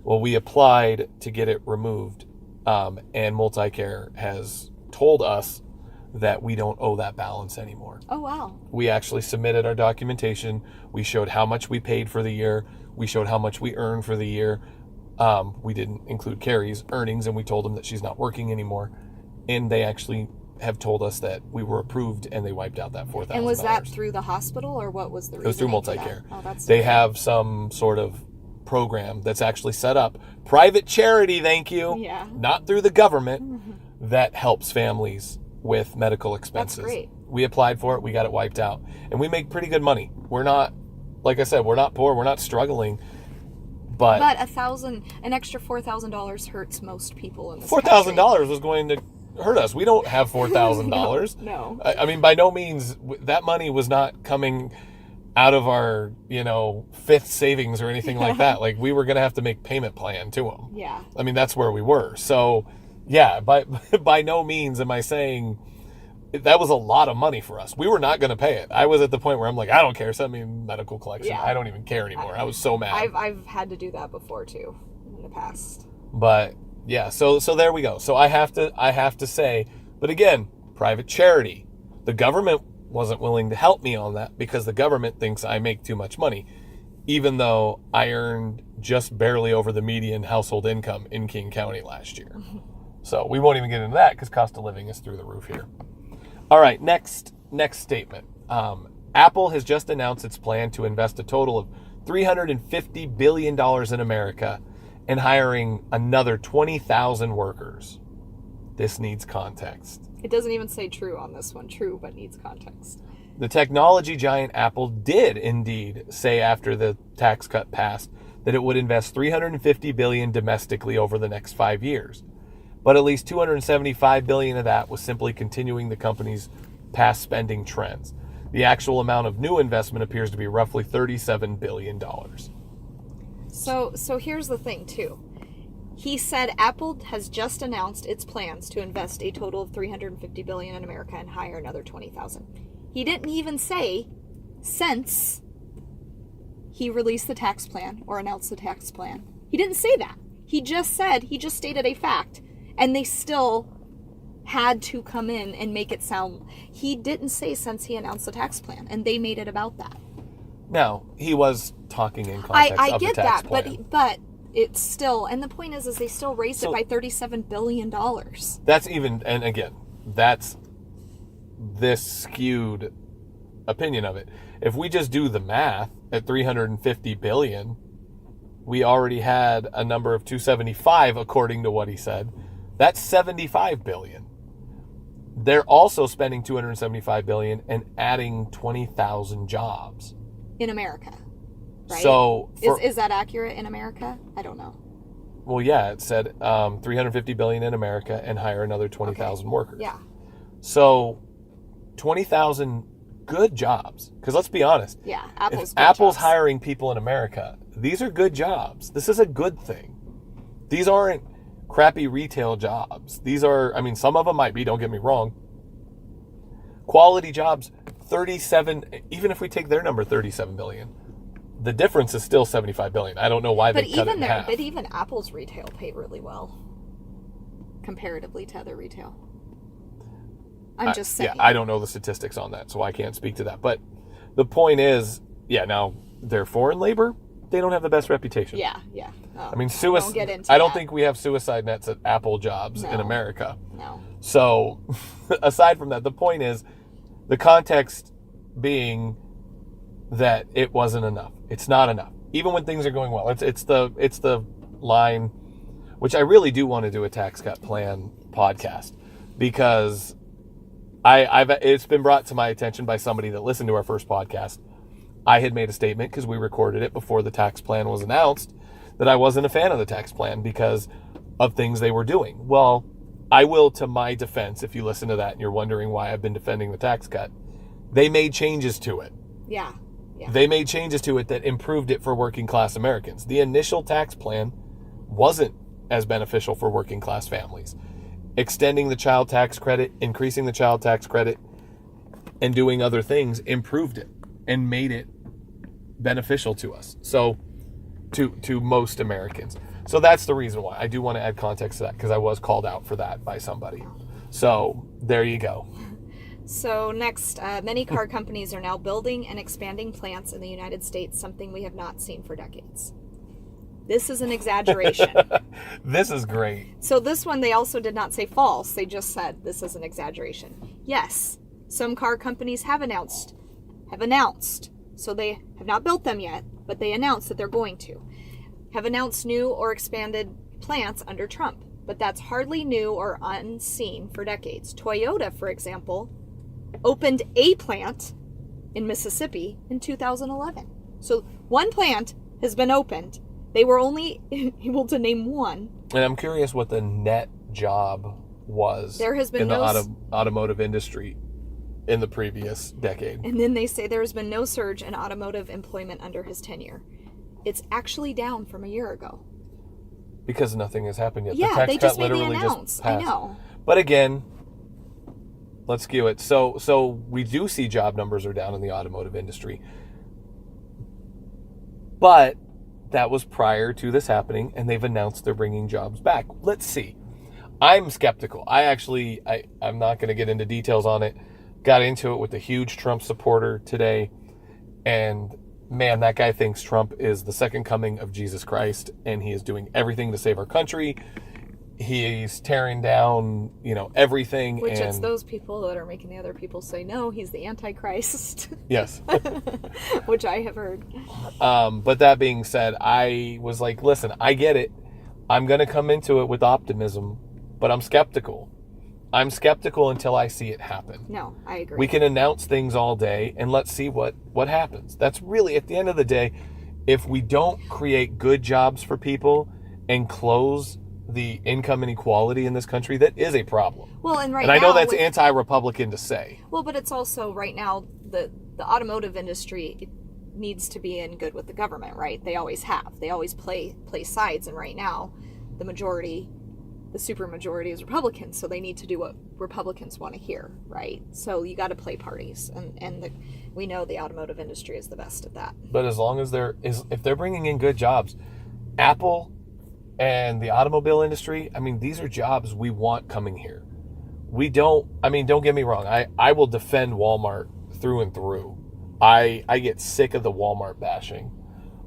Well, we applied to get it removed, and MultiCare has told us that we don't owe that balance anymore. Oh, wow. We actually submitted our documentation. We showed how much we paid for the year. We showed how much we earned for the year. We didn't include Carrie's earnings, and we told them that she's not working anymore. And they actually have told us that we were approved, and they wiped out that $4,000. And was that through the hospital, or what was the reason? It was through MultiCare. Oh, that's they have some sort of program that's actually set up. Private charity, thank you. Yeah. Not through the government, that helps families with medical expenses. That's great. We applied for it. We got it wiped out. And we make pretty good money. We're not, like I said, we're not poor. We're not struggling. But an extra $4,000 hurts most people in this country. $4,000 was going to hurt us. We don't have $4,000. No. I mean, by no means, that money was not coming out of our, fifth savings or anything like that. Like, we were going to have to make payment plan to them. Yeah. I mean, that's where we were. So Yeah, by no means am I saying that was a lot of money for us. We were not going to pay it. I was at the point where I'm like, I don't care. Send me medical collection. Yeah. I don't even care anymore. I was so mad. I've had to do that before too in the past. But yeah, so there we go. So I have to say, but again, private charity. The government wasn't willing to help me on that because the government thinks I make too much money, even though I earned just barely over the median household income in King County last year. So we won't even get into that because cost of living is through the roof here. All right, next statement. Apple has just announced its plan to invest a total of $350 billion in America and hiring another 20,000 workers. This needs context. It doesn't even say true on this one. True, but needs context. The technology giant Apple did indeed say after the tax cut passed that it would invest $350 billion domestically over the next 5 years. But at least $275 billion of that was simply continuing the company's past spending trends. The actual amount of new investment appears to be roughly $37 billion. So here's the thing too. He said Apple has just announced its plans to invest a total of $350 billion in America and hire another 20,000. He didn't even say since he released the tax plan or announced the tax plan. He didn't say that. He just stated a fact. And they still had to come in and make it sound... He didn't say since he announced the tax plan, and they made it about that. Now, he was talking in context I of get the tax that, plan. but it's still... And the point is they still raised it by $37 billion. That's even... And again, that's this skewed opinion of it. If we just do the math at $350 billion, we already had a number of 275, according to what he said. That's $75 billion. They're also spending $275 billion and adding 20,000 jobs In America, right? So is that accurate in America? I don't know. Well, yeah, it said $350 billion in America and hire another 20,000 workers. Yeah. So 20,000 good jobs. Because let's be honest. Yeah, If Apple's hiring people in America, these are good jobs. This is a good thing. These aren't crappy retail jobs. These are, I mean, some of them might be, don't get me wrong. Quality jobs, 37, even if we take their number, 37 billion, the difference is still 75 billion. I don't know why they cut it in half. But even Apple's retail paid really well comparatively to other retail. I'm just saying. Yeah, I don't know the statistics on that, so I can't speak to that. But the point is, yeah, now they're foreign labor. They don't have the best reputation. Yeah. I mean, I don't think we have suicide nets at Apple jobs in America. No. So, aside from that, the point is, the context being that it wasn't enough. It's not enough, even when things are going well. It's the line, which I really do want to do a tax cut plan podcast, because it's been brought to my attention by somebody that listened to our first podcast. I had made a statement, because we recorded it before the tax plan was announced, that I wasn't a fan of the tax plan because of things they were doing. Well, I will, to my defense, if you listen to that and you're wondering why I've been defending the tax cut, they made changes to it. Yeah. They made changes to it that improved it for working class Americans. The initial tax plan wasn't as beneficial for working class families. Extending the child tax credit, increasing the child tax credit, and doing other things improved it and made it beneficial to us. So to most Americans. So that's the reason why I do want to add context to that, because I was called out for that by somebody. So there you go. So next, many car companies are now building and expanding plants in the United States, something we have not seen for decades. This is an exaggeration. This is great. So this one, they also did not say false. They just said this is an exaggeration. Yes, some car companies have announced. So they have not built them yet, but they announced that they're going to. Have announced new or expanded plants under Trump, but that's hardly new or unseen for decades. Toyota, for example, opened a plant in Mississippi in 2011. So one plant has been opened. They were only able to name one. And I'm curious what the net job was there has been in the automotive industry in the previous decade. And then they say there has been no surge in automotive employment under his tenure. It's actually down from a year ago. Because nothing has happened yet. Yeah, the tax they just cut made the literally announce. just I passed. know. But again, let's skew it. So we do see job numbers are down in the automotive industry. But that was prior to this happening, and they've announced they're bringing jobs back. Let's see. I'm skeptical. I'm not going to get into details on it. Got into it with a huge Trump supporter today, and man, that guy thinks Trump is the second coming of Jesus Christ, and he is doing everything to save our country. He's tearing down, everything. Which and it's those people that are making the other people say, no, he's the Antichrist. Yes. Which I have heard. But that being said, I was like, listen, I get it. I'm going to come into it with optimism, but I'm skeptical. I'm skeptical until I see it happen. No, I agree. We can announce things all day, and let's see what happens. That's really, at the end of the day, if we don't create good jobs for people and close the income inequality in this country, that is a problem. Well, and I know that's anti-Republican to say. Well, but it's also right now the automotive industry needs to be in good with the government, right? They always have. They always play sides, and right now the super majority is Republicans, so they need to do what Republicans want to hear, right? So you got to play parties, and we know the automotive industry is the best at that. But as long as if they're bringing in good jobs, Apple and the automobile industry, these are jobs we want coming here. Don't get me wrong. I will defend Walmart through and through. I get sick of the Walmart bashing,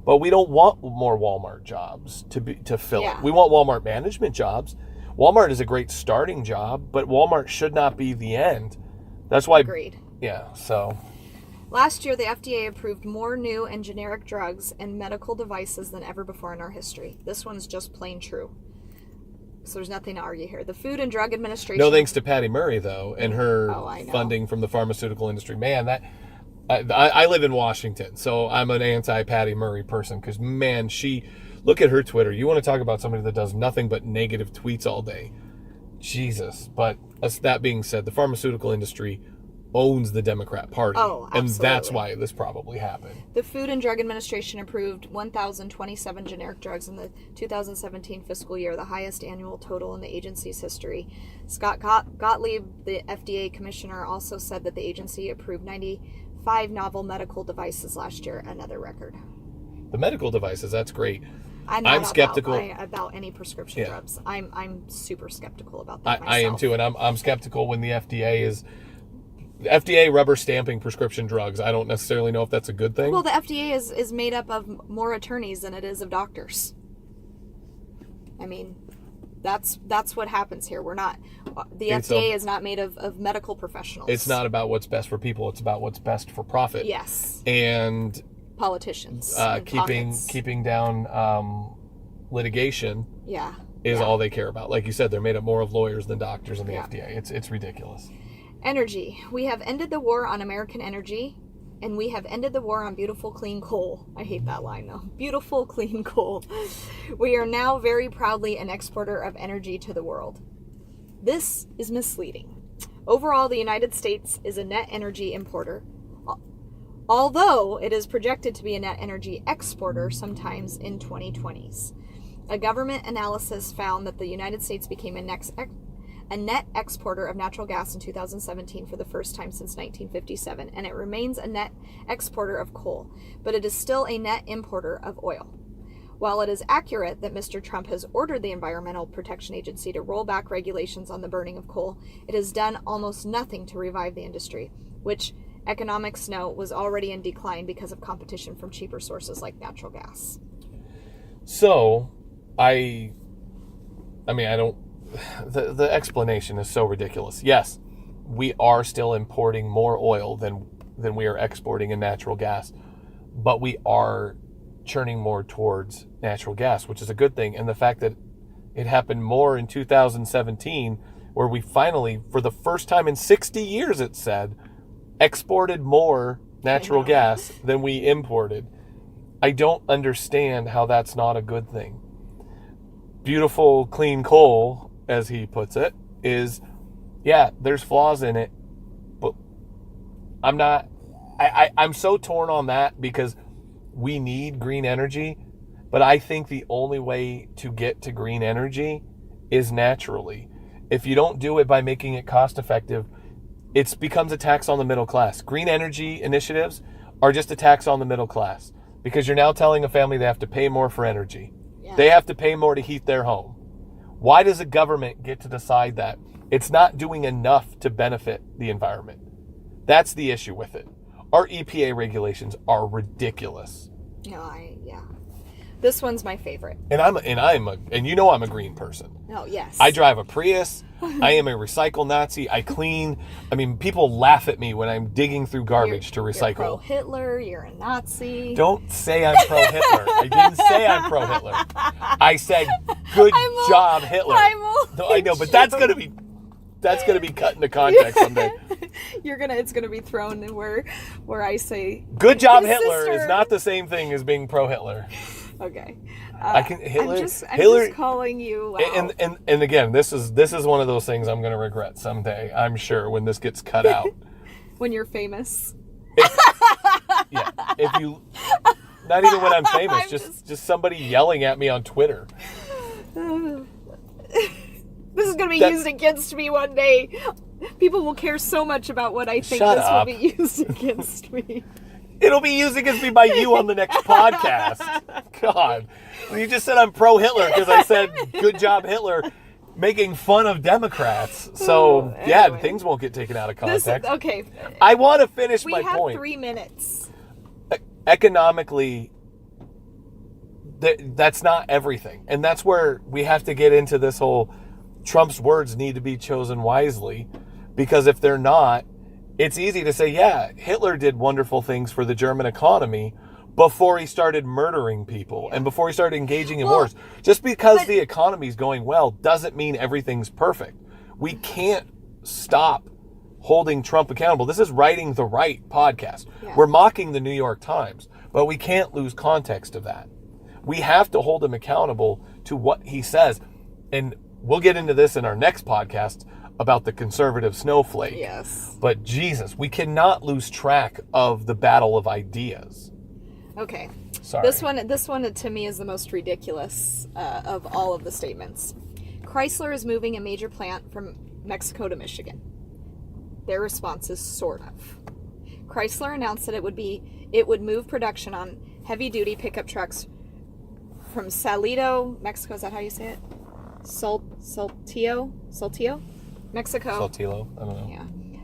but we don't want more Walmart jobs to fill it. We want Walmart management jobs. Walmart is a great starting job, but Walmart should not be the end. That's why. Agreed. Yeah. So. Last year, the FDA approved more new and generic drugs and medical devices than ever before in our history. This one's just plain true. So there's nothing to argue here. The Food and Drug Administration... No thanks to Patty Murray, though, and her I know. funding from the pharmaceutical industry. Man, I live in Washington, so I'm an anti-Patty Murray person, because, man, look at her Twitter. You want to talk about somebody that does nothing but negative tweets all day. Jesus. But that being said, the pharmaceutical industry owns the Democrat Party. Oh, absolutely. And that's why this probably happened. The Food and Drug Administration approved 1,027 generic drugs in the 2017 fiscal year, the highest annual total in the agency's history. Scott Gottlieb, the FDA commissioner, also said that the agency approved 95 novel medical devices last year, another record. The medical devices, that's great. I'm skeptical about any prescription drugs. I'm super skeptical about that myself. I am too, and I'm skeptical when the FDA rubber stamping prescription drugs. I don't necessarily know if that's a good thing. Well, the FDA is made up of more attorneys than it is of doctors. That's what happens here. The FDA is not made of medical professionals. It's not about what's best for people. It's about what's best for profit. Yes. And politicians. Keeping down litigation. Yeah. Is all they care about. Like you said, they're made up more of lawyers than doctors in the FDA. It's ridiculous. Energy. We have ended the war on American energy, and we have ended the war on beautiful, clean coal. I hate that line, though. Beautiful, clean coal. We are now very proudly an exporter of energy to the world. This is misleading. Overall, the United States is a net energy importer, although it is projected to be a net energy exporter sometimes in 2020s. A government analysis found that the United States became a net exporter of natural gas in 2017 for the first time since 1957, and it remains a net exporter of coal, but it is still a net importer of oil. While it is accurate that Mr. Trump has ordered the Environmental Protection Agency to roll back regulations on the burning of coal, it has done almost nothing to revive the industry, which economics know was already in decline because of competition from cheaper sources like natural gas. So, I don't... The explanation is so ridiculous. Yes, we are still importing more oil than we are exporting in natural gas, but we are churning more towards natural gas, which is a good thing. And the fact that it happened more in 2017, where we finally, for the first time in 60 years, it said, exported more natural gas than we imported. I don't understand how that's not a good thing. Beautiful, clean coal, as he puts it, is, there's flaws in it, but I'm so torn on that, because we need green energy, But I think the only way to get to green energy is naturally. If you don't do it by making it cost effective, it becomes a tax on the middle class. Green energy initiatives are just a tax on the middle class because you're now telling a family they have to pay more for energy. Yeah. They have to pay more to heat their home. Why does the government get to decide that? It's not doing enough to benefit the environment. That's the issue with it. Our EPA regulations are ridiculous. No, yeah. This one's my favorite. And you know I'm a green person. Oh, yes. I drive a Prius. I am a recycle Nazi. I clean. I mean, people laugh at me when I'm digging through garbage to recycle. You're pro-Hitler. You're a Nazi. Don't say I'm pro-Hitler. I didn't say I'm pro-Hitler. I said, good job, Hitler. I know, but that's gonna be cut into context someday. It's gonna be thrown where I say good job, Hitler is not the same thing as being pro-Hitler. Okay. Hitler. I'm just calling you out. And again, this is one of those things I'm going to regret someday. I'm sure when this gets cut out. When you're famous. If you, not even when I'm famous, just somebody yelling at me on Twitter. This is going to be used against me one day. People will care so much about what I think will be used against me. It'll be used against me by you on the next podcast. God. You just said I'm pro-Hitler because I said, good job, Hitler, making fun of Democrats. So, anyway. Things won't get taken out of context. Okay. I want to finish my point. We have 3 minutes. Economically, that's not everything. And that's where we have to get into this whole Trump's words need to be chosen wisely. Because if they're not, it's easy to say, yeah, Hitler did wonderful things for the German economy before he started murdering people and before he started engaging in wars. Just because the economy's going well doesn't mean everything's perfect. We can't stop holding Trump accountable. This is Writing the Right podcast. Yeah. We're mocking the New York Times, but we can't lose context of that. We have to hold him accountable to what he says. And we'll get into this in our next podcast about the conservative snowflake. Yes. But Jesus, we cannot lose track of the battle of ideas. Okay. Sorry. This one to me is the most ridiculous of all of the statements. Chrysler is moving a major plant from Mexico to Michigan. Their response is sort of. Chrysler announced that it would move production on heavy-duty pickup trucks from Saltillo, Mexico. Is that how you say it? Saltillo, Mexico. Saltillo, I don't know.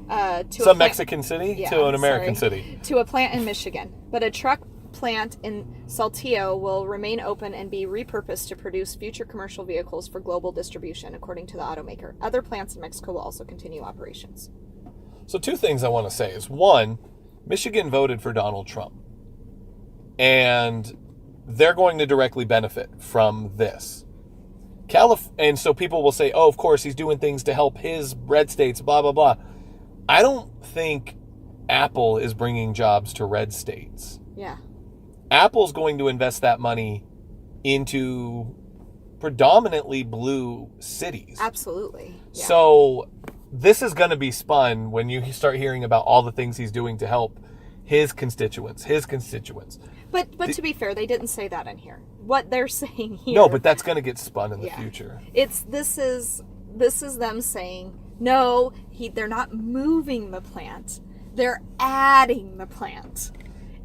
Yeah. Some Mexican city to an American city. To a plant in Michigan. But a truck plant in Saltillo will remain open and be repurposed to produce future commercial vehicles for global distribution, according to the automaker. Other plants in Mexico will also continue operations. So 2 things I want to say is, one, Michigan voted for Donald Trump. And they're going to directly benefit from this. And so people will say, oh, of course, he's doing things to help his red states, blah, blah, blah. I don't think Apple is bringing jobs to red states. Yeah. Apple's going to invest that money into predominantly blue cities. Absolutely. Yeah. So this is going to be spun when you start hearing about all the things he's doing to help his constituents. But to be fair, they didn't say that in here. What they're saying here. No, but that's going to get spun in the future. This is them saying, no, they're not moving the plant. They're adding the plant.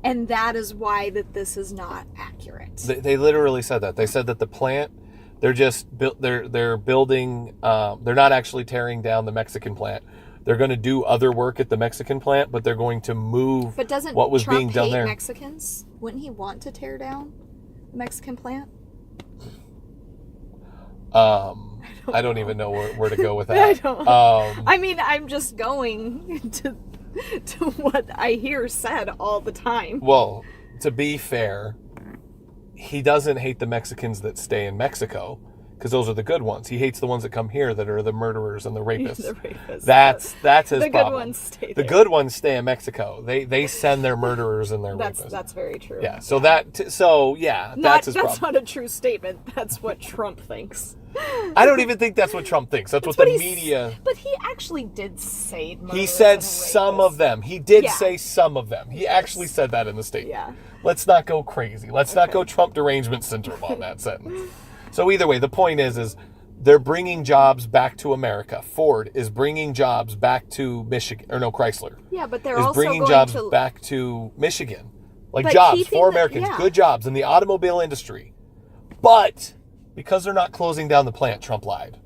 And that is why this is not accurate. They literally said that. They said that the plant, they're building, they're not actually tearing down the Mexican plant. They're going to do other work at the Mexican plant, but they're going to move what was being done there. Mexicans? Wouldn't he want to tear down the Mexican plant? I don't even know where to go with that. I don't. I mean, I'm just going to what I hear said all the time. Well, to be fair, he doesn't hate the Mexicans that stay in Mexico, because those are the good ones. He hates the ones that come here that are the murderers and the rapists. That's his problem. The good ones stay there. The good ones stay in Mexico. They send their murderers and their rapists. That's very true. Yeah. That's his problem. That's not a true statement. That's what Trump thinks. I don't even think that's what Trump thinks. That's what the media. But he actually did say murderers He said and some rapists. of them. He did Yeah. say some of them. He actually said that in the statement. Yeah. Let's not go crazy. Let's not go Trump derangement syndrome on that sentence. So either way, the point is they're bringing jobs back to America. Ford is bringing jobs back to Michigan, or no, Chrysler Yeah, but they're is also bringing going jobs to back to Michigan. Like But jobs keeping for the- Americans, yeah. good jobs in the automobile industry. But because they're not closing down the plant, Trump lied.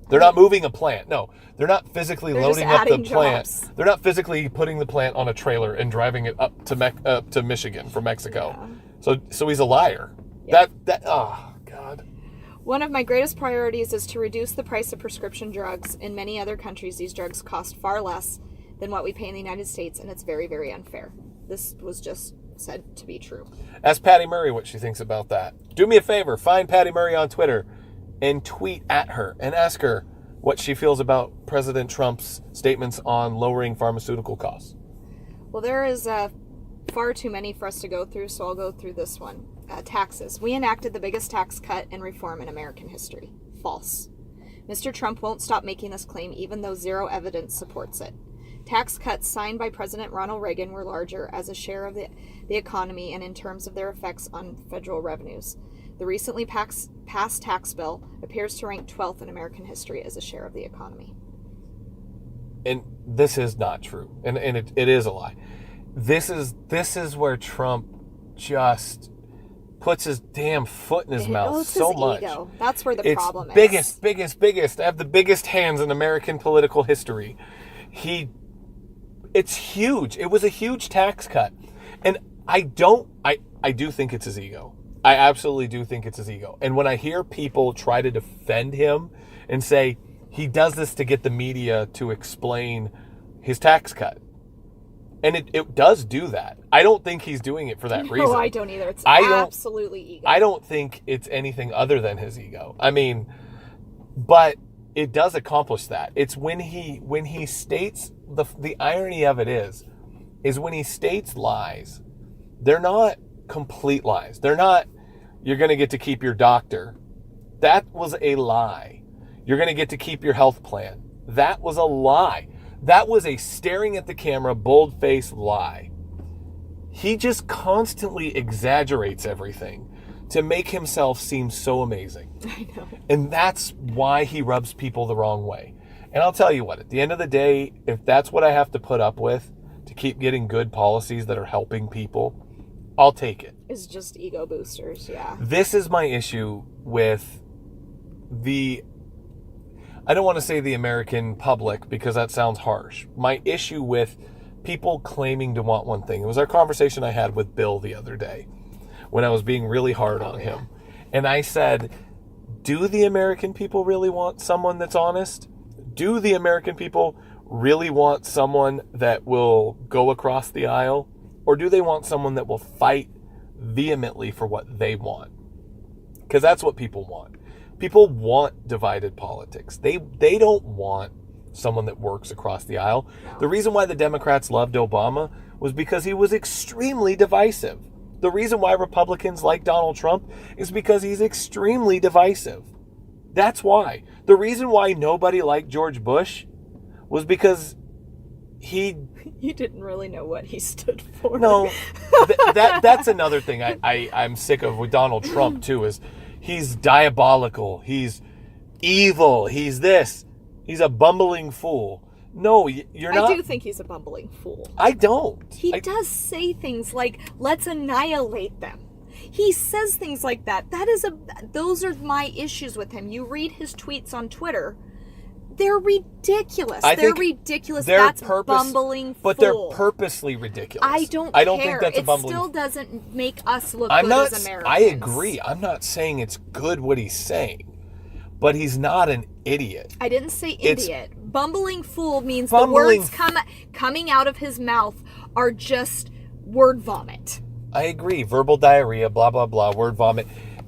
They're not moving a plant. No, they're not physically They're just loading up the adding plant. jobs. They're not physically putting the plant on a trailer and driving it up to Michigan from Mexico. So he's a liar. Yeah. Oh God. One of my greatest priorities is to reduce the price of prescription drugs. In many other countries, these drugs cost far less than what we pay in the United States, and it's very, very unfair. This was just said to be true. Ask Patty Murray what she thinks about that. Do me a favor, find Patty Murray on Twitter and tweet at her and ask her what she feels about President Trump's statements on lowering pharmaceutical costs. Well, there is far too many for us to go through, so I'll go through this one. Taxes. We enacted the biggest tax cut and reform in American history. False. Mr. Trump won't stop making this claim even though zero evidence supports it. Tax cuts signed by President Ronald Reagan were larger as a share of the economy and in terms of their effects on federal revenues. The recently passed tax bill appears to rank 12th in American history as a share of the economy. And this is not true. And it is a lie. This is where Trump just puts his damn foot in his mouth It's so his much. ego. That's where the It's problem is. biggest. I have the biggest hands in American political history. It's huge. It was a huge tax cut. And I do think it's his ego. I absolutely do think it's his ego. And when I hear people try to defend him and say he does this to get the media to explain his tax cut, and it does do that. I don't think he's doing it for that reason. No, I don't either. It's I don't- absolutely ego. I don't think it's anything other than his ego. I mean, but it does accomplish that. It's when he states the irony of it is when he states lies, they're not complete lies. They're not, you're going to get to keep your doctor. That was a lie. You're going to get to keep your health plan. That was a lie. That was a staring at the camera, bold-faced lie. He just constantly exaggerates everything to make himself seem so amazing. I know. And that's why he rubs people the wrong way. And I'll tell you what, at the end of the day, if that's what I have to put up with to keep getting good policies that are helping people, I'll take it. It's just ego boosters, yeah. This is my issue with I don't want to say the American public because that sounds harsh. My issue with people claiming to want one thing. It was our conversation I had with Bill the other day when I was being really hard on him. And I said, do the American people really want someone that's honest? Do the American people really want someone that will go across the aisle? Or do they want someone that will fight vehemently for what they want? Because that's what people want. People want divided politics. They don't want someone that works across the aisle. The reason why the Democrats loved Obama was because he was extremely divisive. The reason why Republicans like Donald Trump is because he's extremely divisive. That's why. The reason why nobody liked George Bush was because You didn't really know what he stood for. No, that's another thing I'm sick of with Donald Trump too, is he's diabolical, he's evil, he's this, he's a bumbling fool. No, you're not. I do think he's a bumbling fool. I don't. He does say things like, let's annihilate them. He says things like that. Those are my issues with him. You read his tweets on Twitter. They're ridiculous. They're ridiculous. That's bumbling fool. But they're purposely ridiculous. I don't think that's a it bumbling. It still doesn't make us look I'm good not. as Americans. I agree. I'm not saying it's good what he's saying, but he's not an idiot. I didn't say It's- idiot. Bumbling fool means Bumbling the words coming out of his mouth are just word vomit. I agree. Verbal diarrhea, blah, blah, blah, word vomit.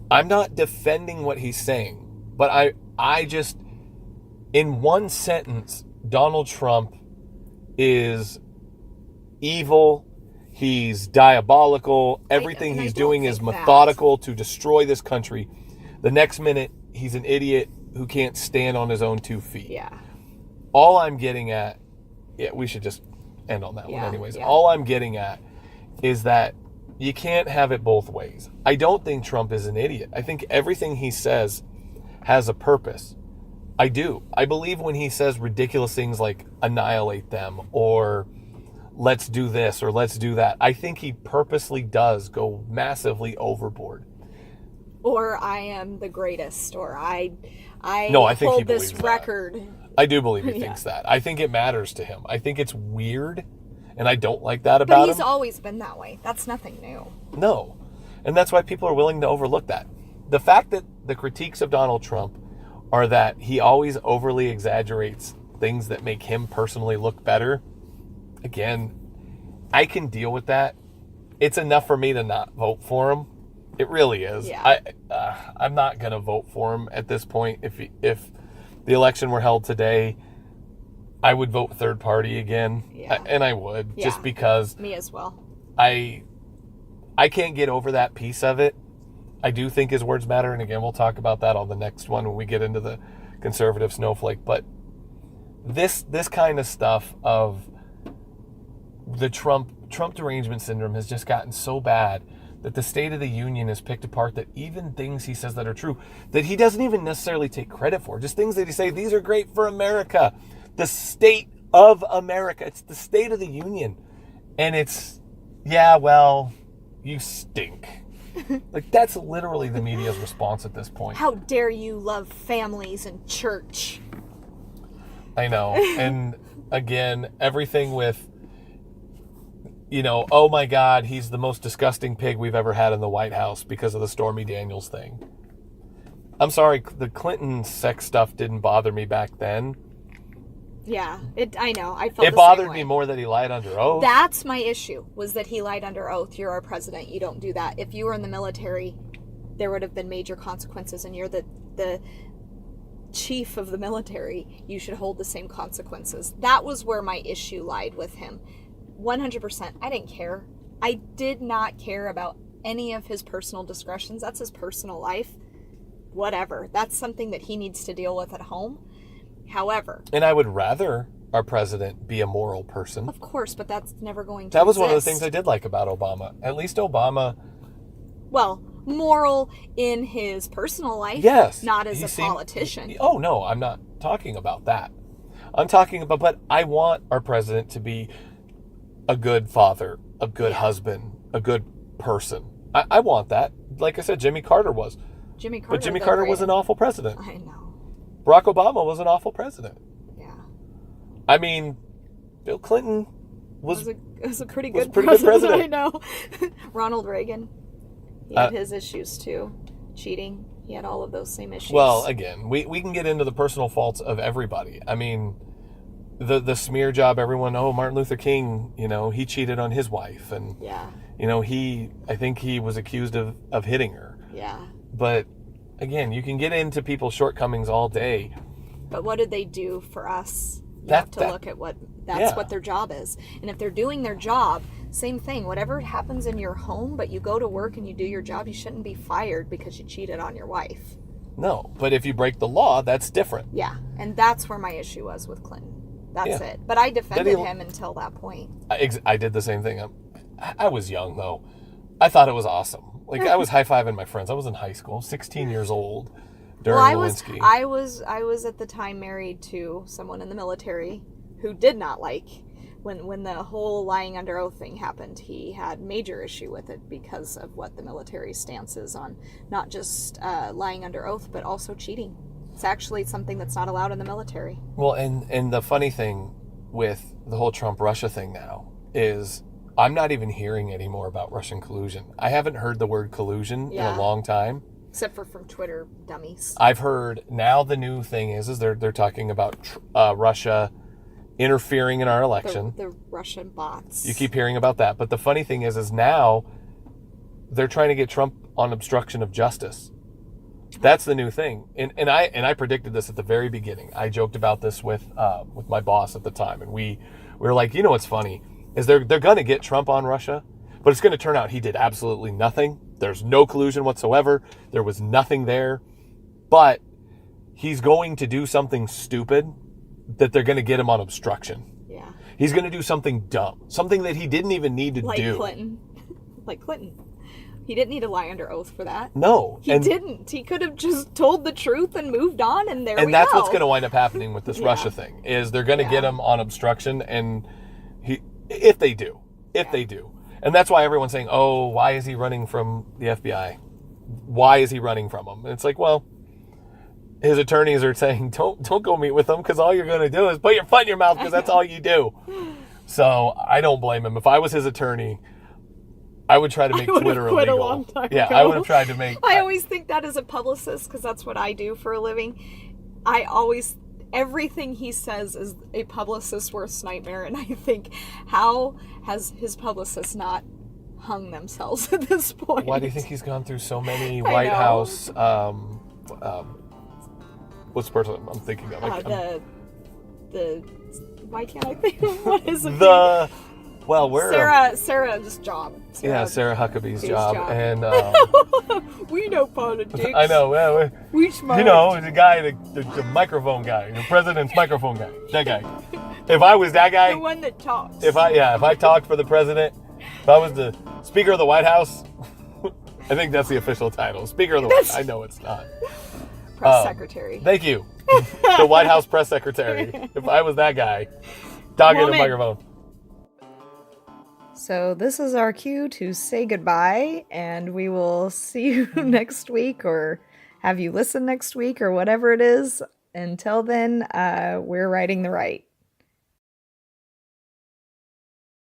I'm not defending what he's saying, but I just, in one sentence, Donald Trump is evil. He's diabolical. Everything and I he's don't doing is think that. methodical to destroy this country. The next minute, he's an idiot who can't stand on his own 2 feet. Yeah. All I'm getting at, we should just end on that one anyways. Yeah. All I'm getting at is that you can't have it both ways. I don't think Trump is an idiot. I think everything he says has a purpose. I do. I believe when he says ridiculous things like annihilate them or let's do this or let's do that. I think he purposely does go massively overboard. Or I am the greatest, or I No, I think he hold this believes that. record. I do believe he thinks that. I think it matters to him. I think it's weird, and I don't like that about him. But he's always been that way. That's nothing new. No. And that's why people are willing to overlook that. The fact that the critiques of Donald Trump are that he always overly exaggerates things that make him personally look better, again, I can deal with that. It's enough for me to not vote for him. It really is. Yeah. I'm not going to vote for him at this point. If the election were held today, I would vote third party again. Yeah. And I would, Yeah. just because Me as well. I can't get over that piece of it. I do think his words matter, and again, we'll talk about that on the next one when we get into the conservative snowflake. But this kind of stuff of the Trump derangement syndrome has just gotten so bad that the State of the Union is picked apart, that even things he says that are true, that he doesn't even necessarily take credit for, just things that he say, these are great for America. The state of America. It's the State of the Union. And it's, yeah, well, you stink. Like, that's literally the media's response at this point. How dare you love families and church? I know. And again, everything with, oh my God, he's the most disgusting pig we've ever had in the White House because of the Stormy Daniels thing. I'm sorry, the Clinton sex stuff didn't bother me back then. Yeah, I know. I felt It bothered me more that he lied under oath. That's my issue, was that he lied under oath. You're our president. You don't do that. If you were in the military, there would have been major consequences, and you're the chief of the military. You should hold the same consequences. That was where my issue lied with him. 100%. I didn't care. I did not care about any of his personal discretions. That's his personal life. Whatever. That's something that he needs to deal with at home. However, and I would rather our president be a moral person. Of course, but that's never going to That was exist. one of the things I did like about Obama. At least Obama... Well, moral in his personal life. Yes. Not as a politician. Oh, no, I'm not talking about that. I'm talking about, but I want our president to be a good father, a good husband, a good person. I want that. Like I said, Jimmy Carter was. But Jimmy Carter was an awful president. I know. Barack Obama was an awful president. Yeah. I mean, Bill Clinton was a pretty good president. I know. Ronald Reagan, he had his issues too. Cheating, he had all of those same issues. Well, again, we can get into the personal faults of everybody. I mean, the smear job, everyone, Martin Luther King, he cheated on his wife. And, yeah. I think he was accused of hitting her. Yeah. But again, you can get into people's shortcomings all day. But what did they do for us? You have to look at what their job is. And if they're doing their job, same thing. Whatever happens in your home, but you go to work and you do your job, you shouldn't be fired because you cheated on your wife. No, but if you break the law, that's different. Yeah, and that's where my issue was with Clinton. That's it. But I defended him until that point. I did the same thing. I was young, though. I thought it was awesome. Like, I was high-fiving my friends. I was in high school, 16 years old, during Lewinsky. I was at the time married to someone in the military who did not like when the whole lying under oath thing happened. He had major issue with it because of what the military stance is on not just lying under oath, but also cheating. It's actually something that's not allowed in the military. Well, and the funny thing with the whole Trump-Russia thing now is I'm not even hearing any more about Russian collusion. I haven't heard the word collusion in a long time. Except for from Twitter dummies. I've heard now the new thing is they're talking about Russia interfering in our election. The Russian bots. You keep hearing about that. But the funny thing is now they're trying to get Trump on obstruction of justice. That's the new thing. And I predicted this at the very beginning. I joked about this with my boss at the time. And we were like, what's funny is they're going to get Trump on Russia, but it's going to turn out he did absolutely nothing. There's no collusion whatsoever. There was nothing there. but he's going to do something stupid that they're going to get him on obstruction. Yeah. He's going to do something dumb, something that he didn't even need to Like do. Clinton. Like Clinton. He didn't need to lie under oath for that. No. He didn't. He could have just told the truth and moved on, and there we go. And that's what's going to wind up happening with this Yeah. Russia thing, is they're going to get him on obstruction, and if they do. And that's why everyone's saying, oh, why is he running from the FBI? Why is he running from them? And it's like, well, his attorneys are saying, don't go meet with them, because all you're going to do is put your foot in your mouth, because that's all you do. So I don't blame him. If I was his attorney, I would try to make Twitter quit illegal. a long time yeah, ago. I would have tried to make. I always think that as a publicist, because that's what I do for a living. Everything he says is a publicist's worst nightmare, and I think, how has his publicist not hung themselves at this point? Why do you think he's gone through so many I White know. House? What's the person I'm thinking of? Why can't I think of what is it? Well, we're Sarah's job. Sarah Huckabee's job, and we know politics. I know. Yeah, We smart. you know, the guy, the microphone guy, the president's microphone guy, that guy. If I was that guy, the one that talks. if I talked for the president, if I was the Speaker of the White House, I think that's the official title, Speaker of the White House. I know it's not. Press secretary. Thank you, the White House press secretary. If I was that guy, talking to the microphone. So this is our cue to say goodbye, and we will see you next week, or have you listen next week, or whatever it is. Until then, we're writing the right.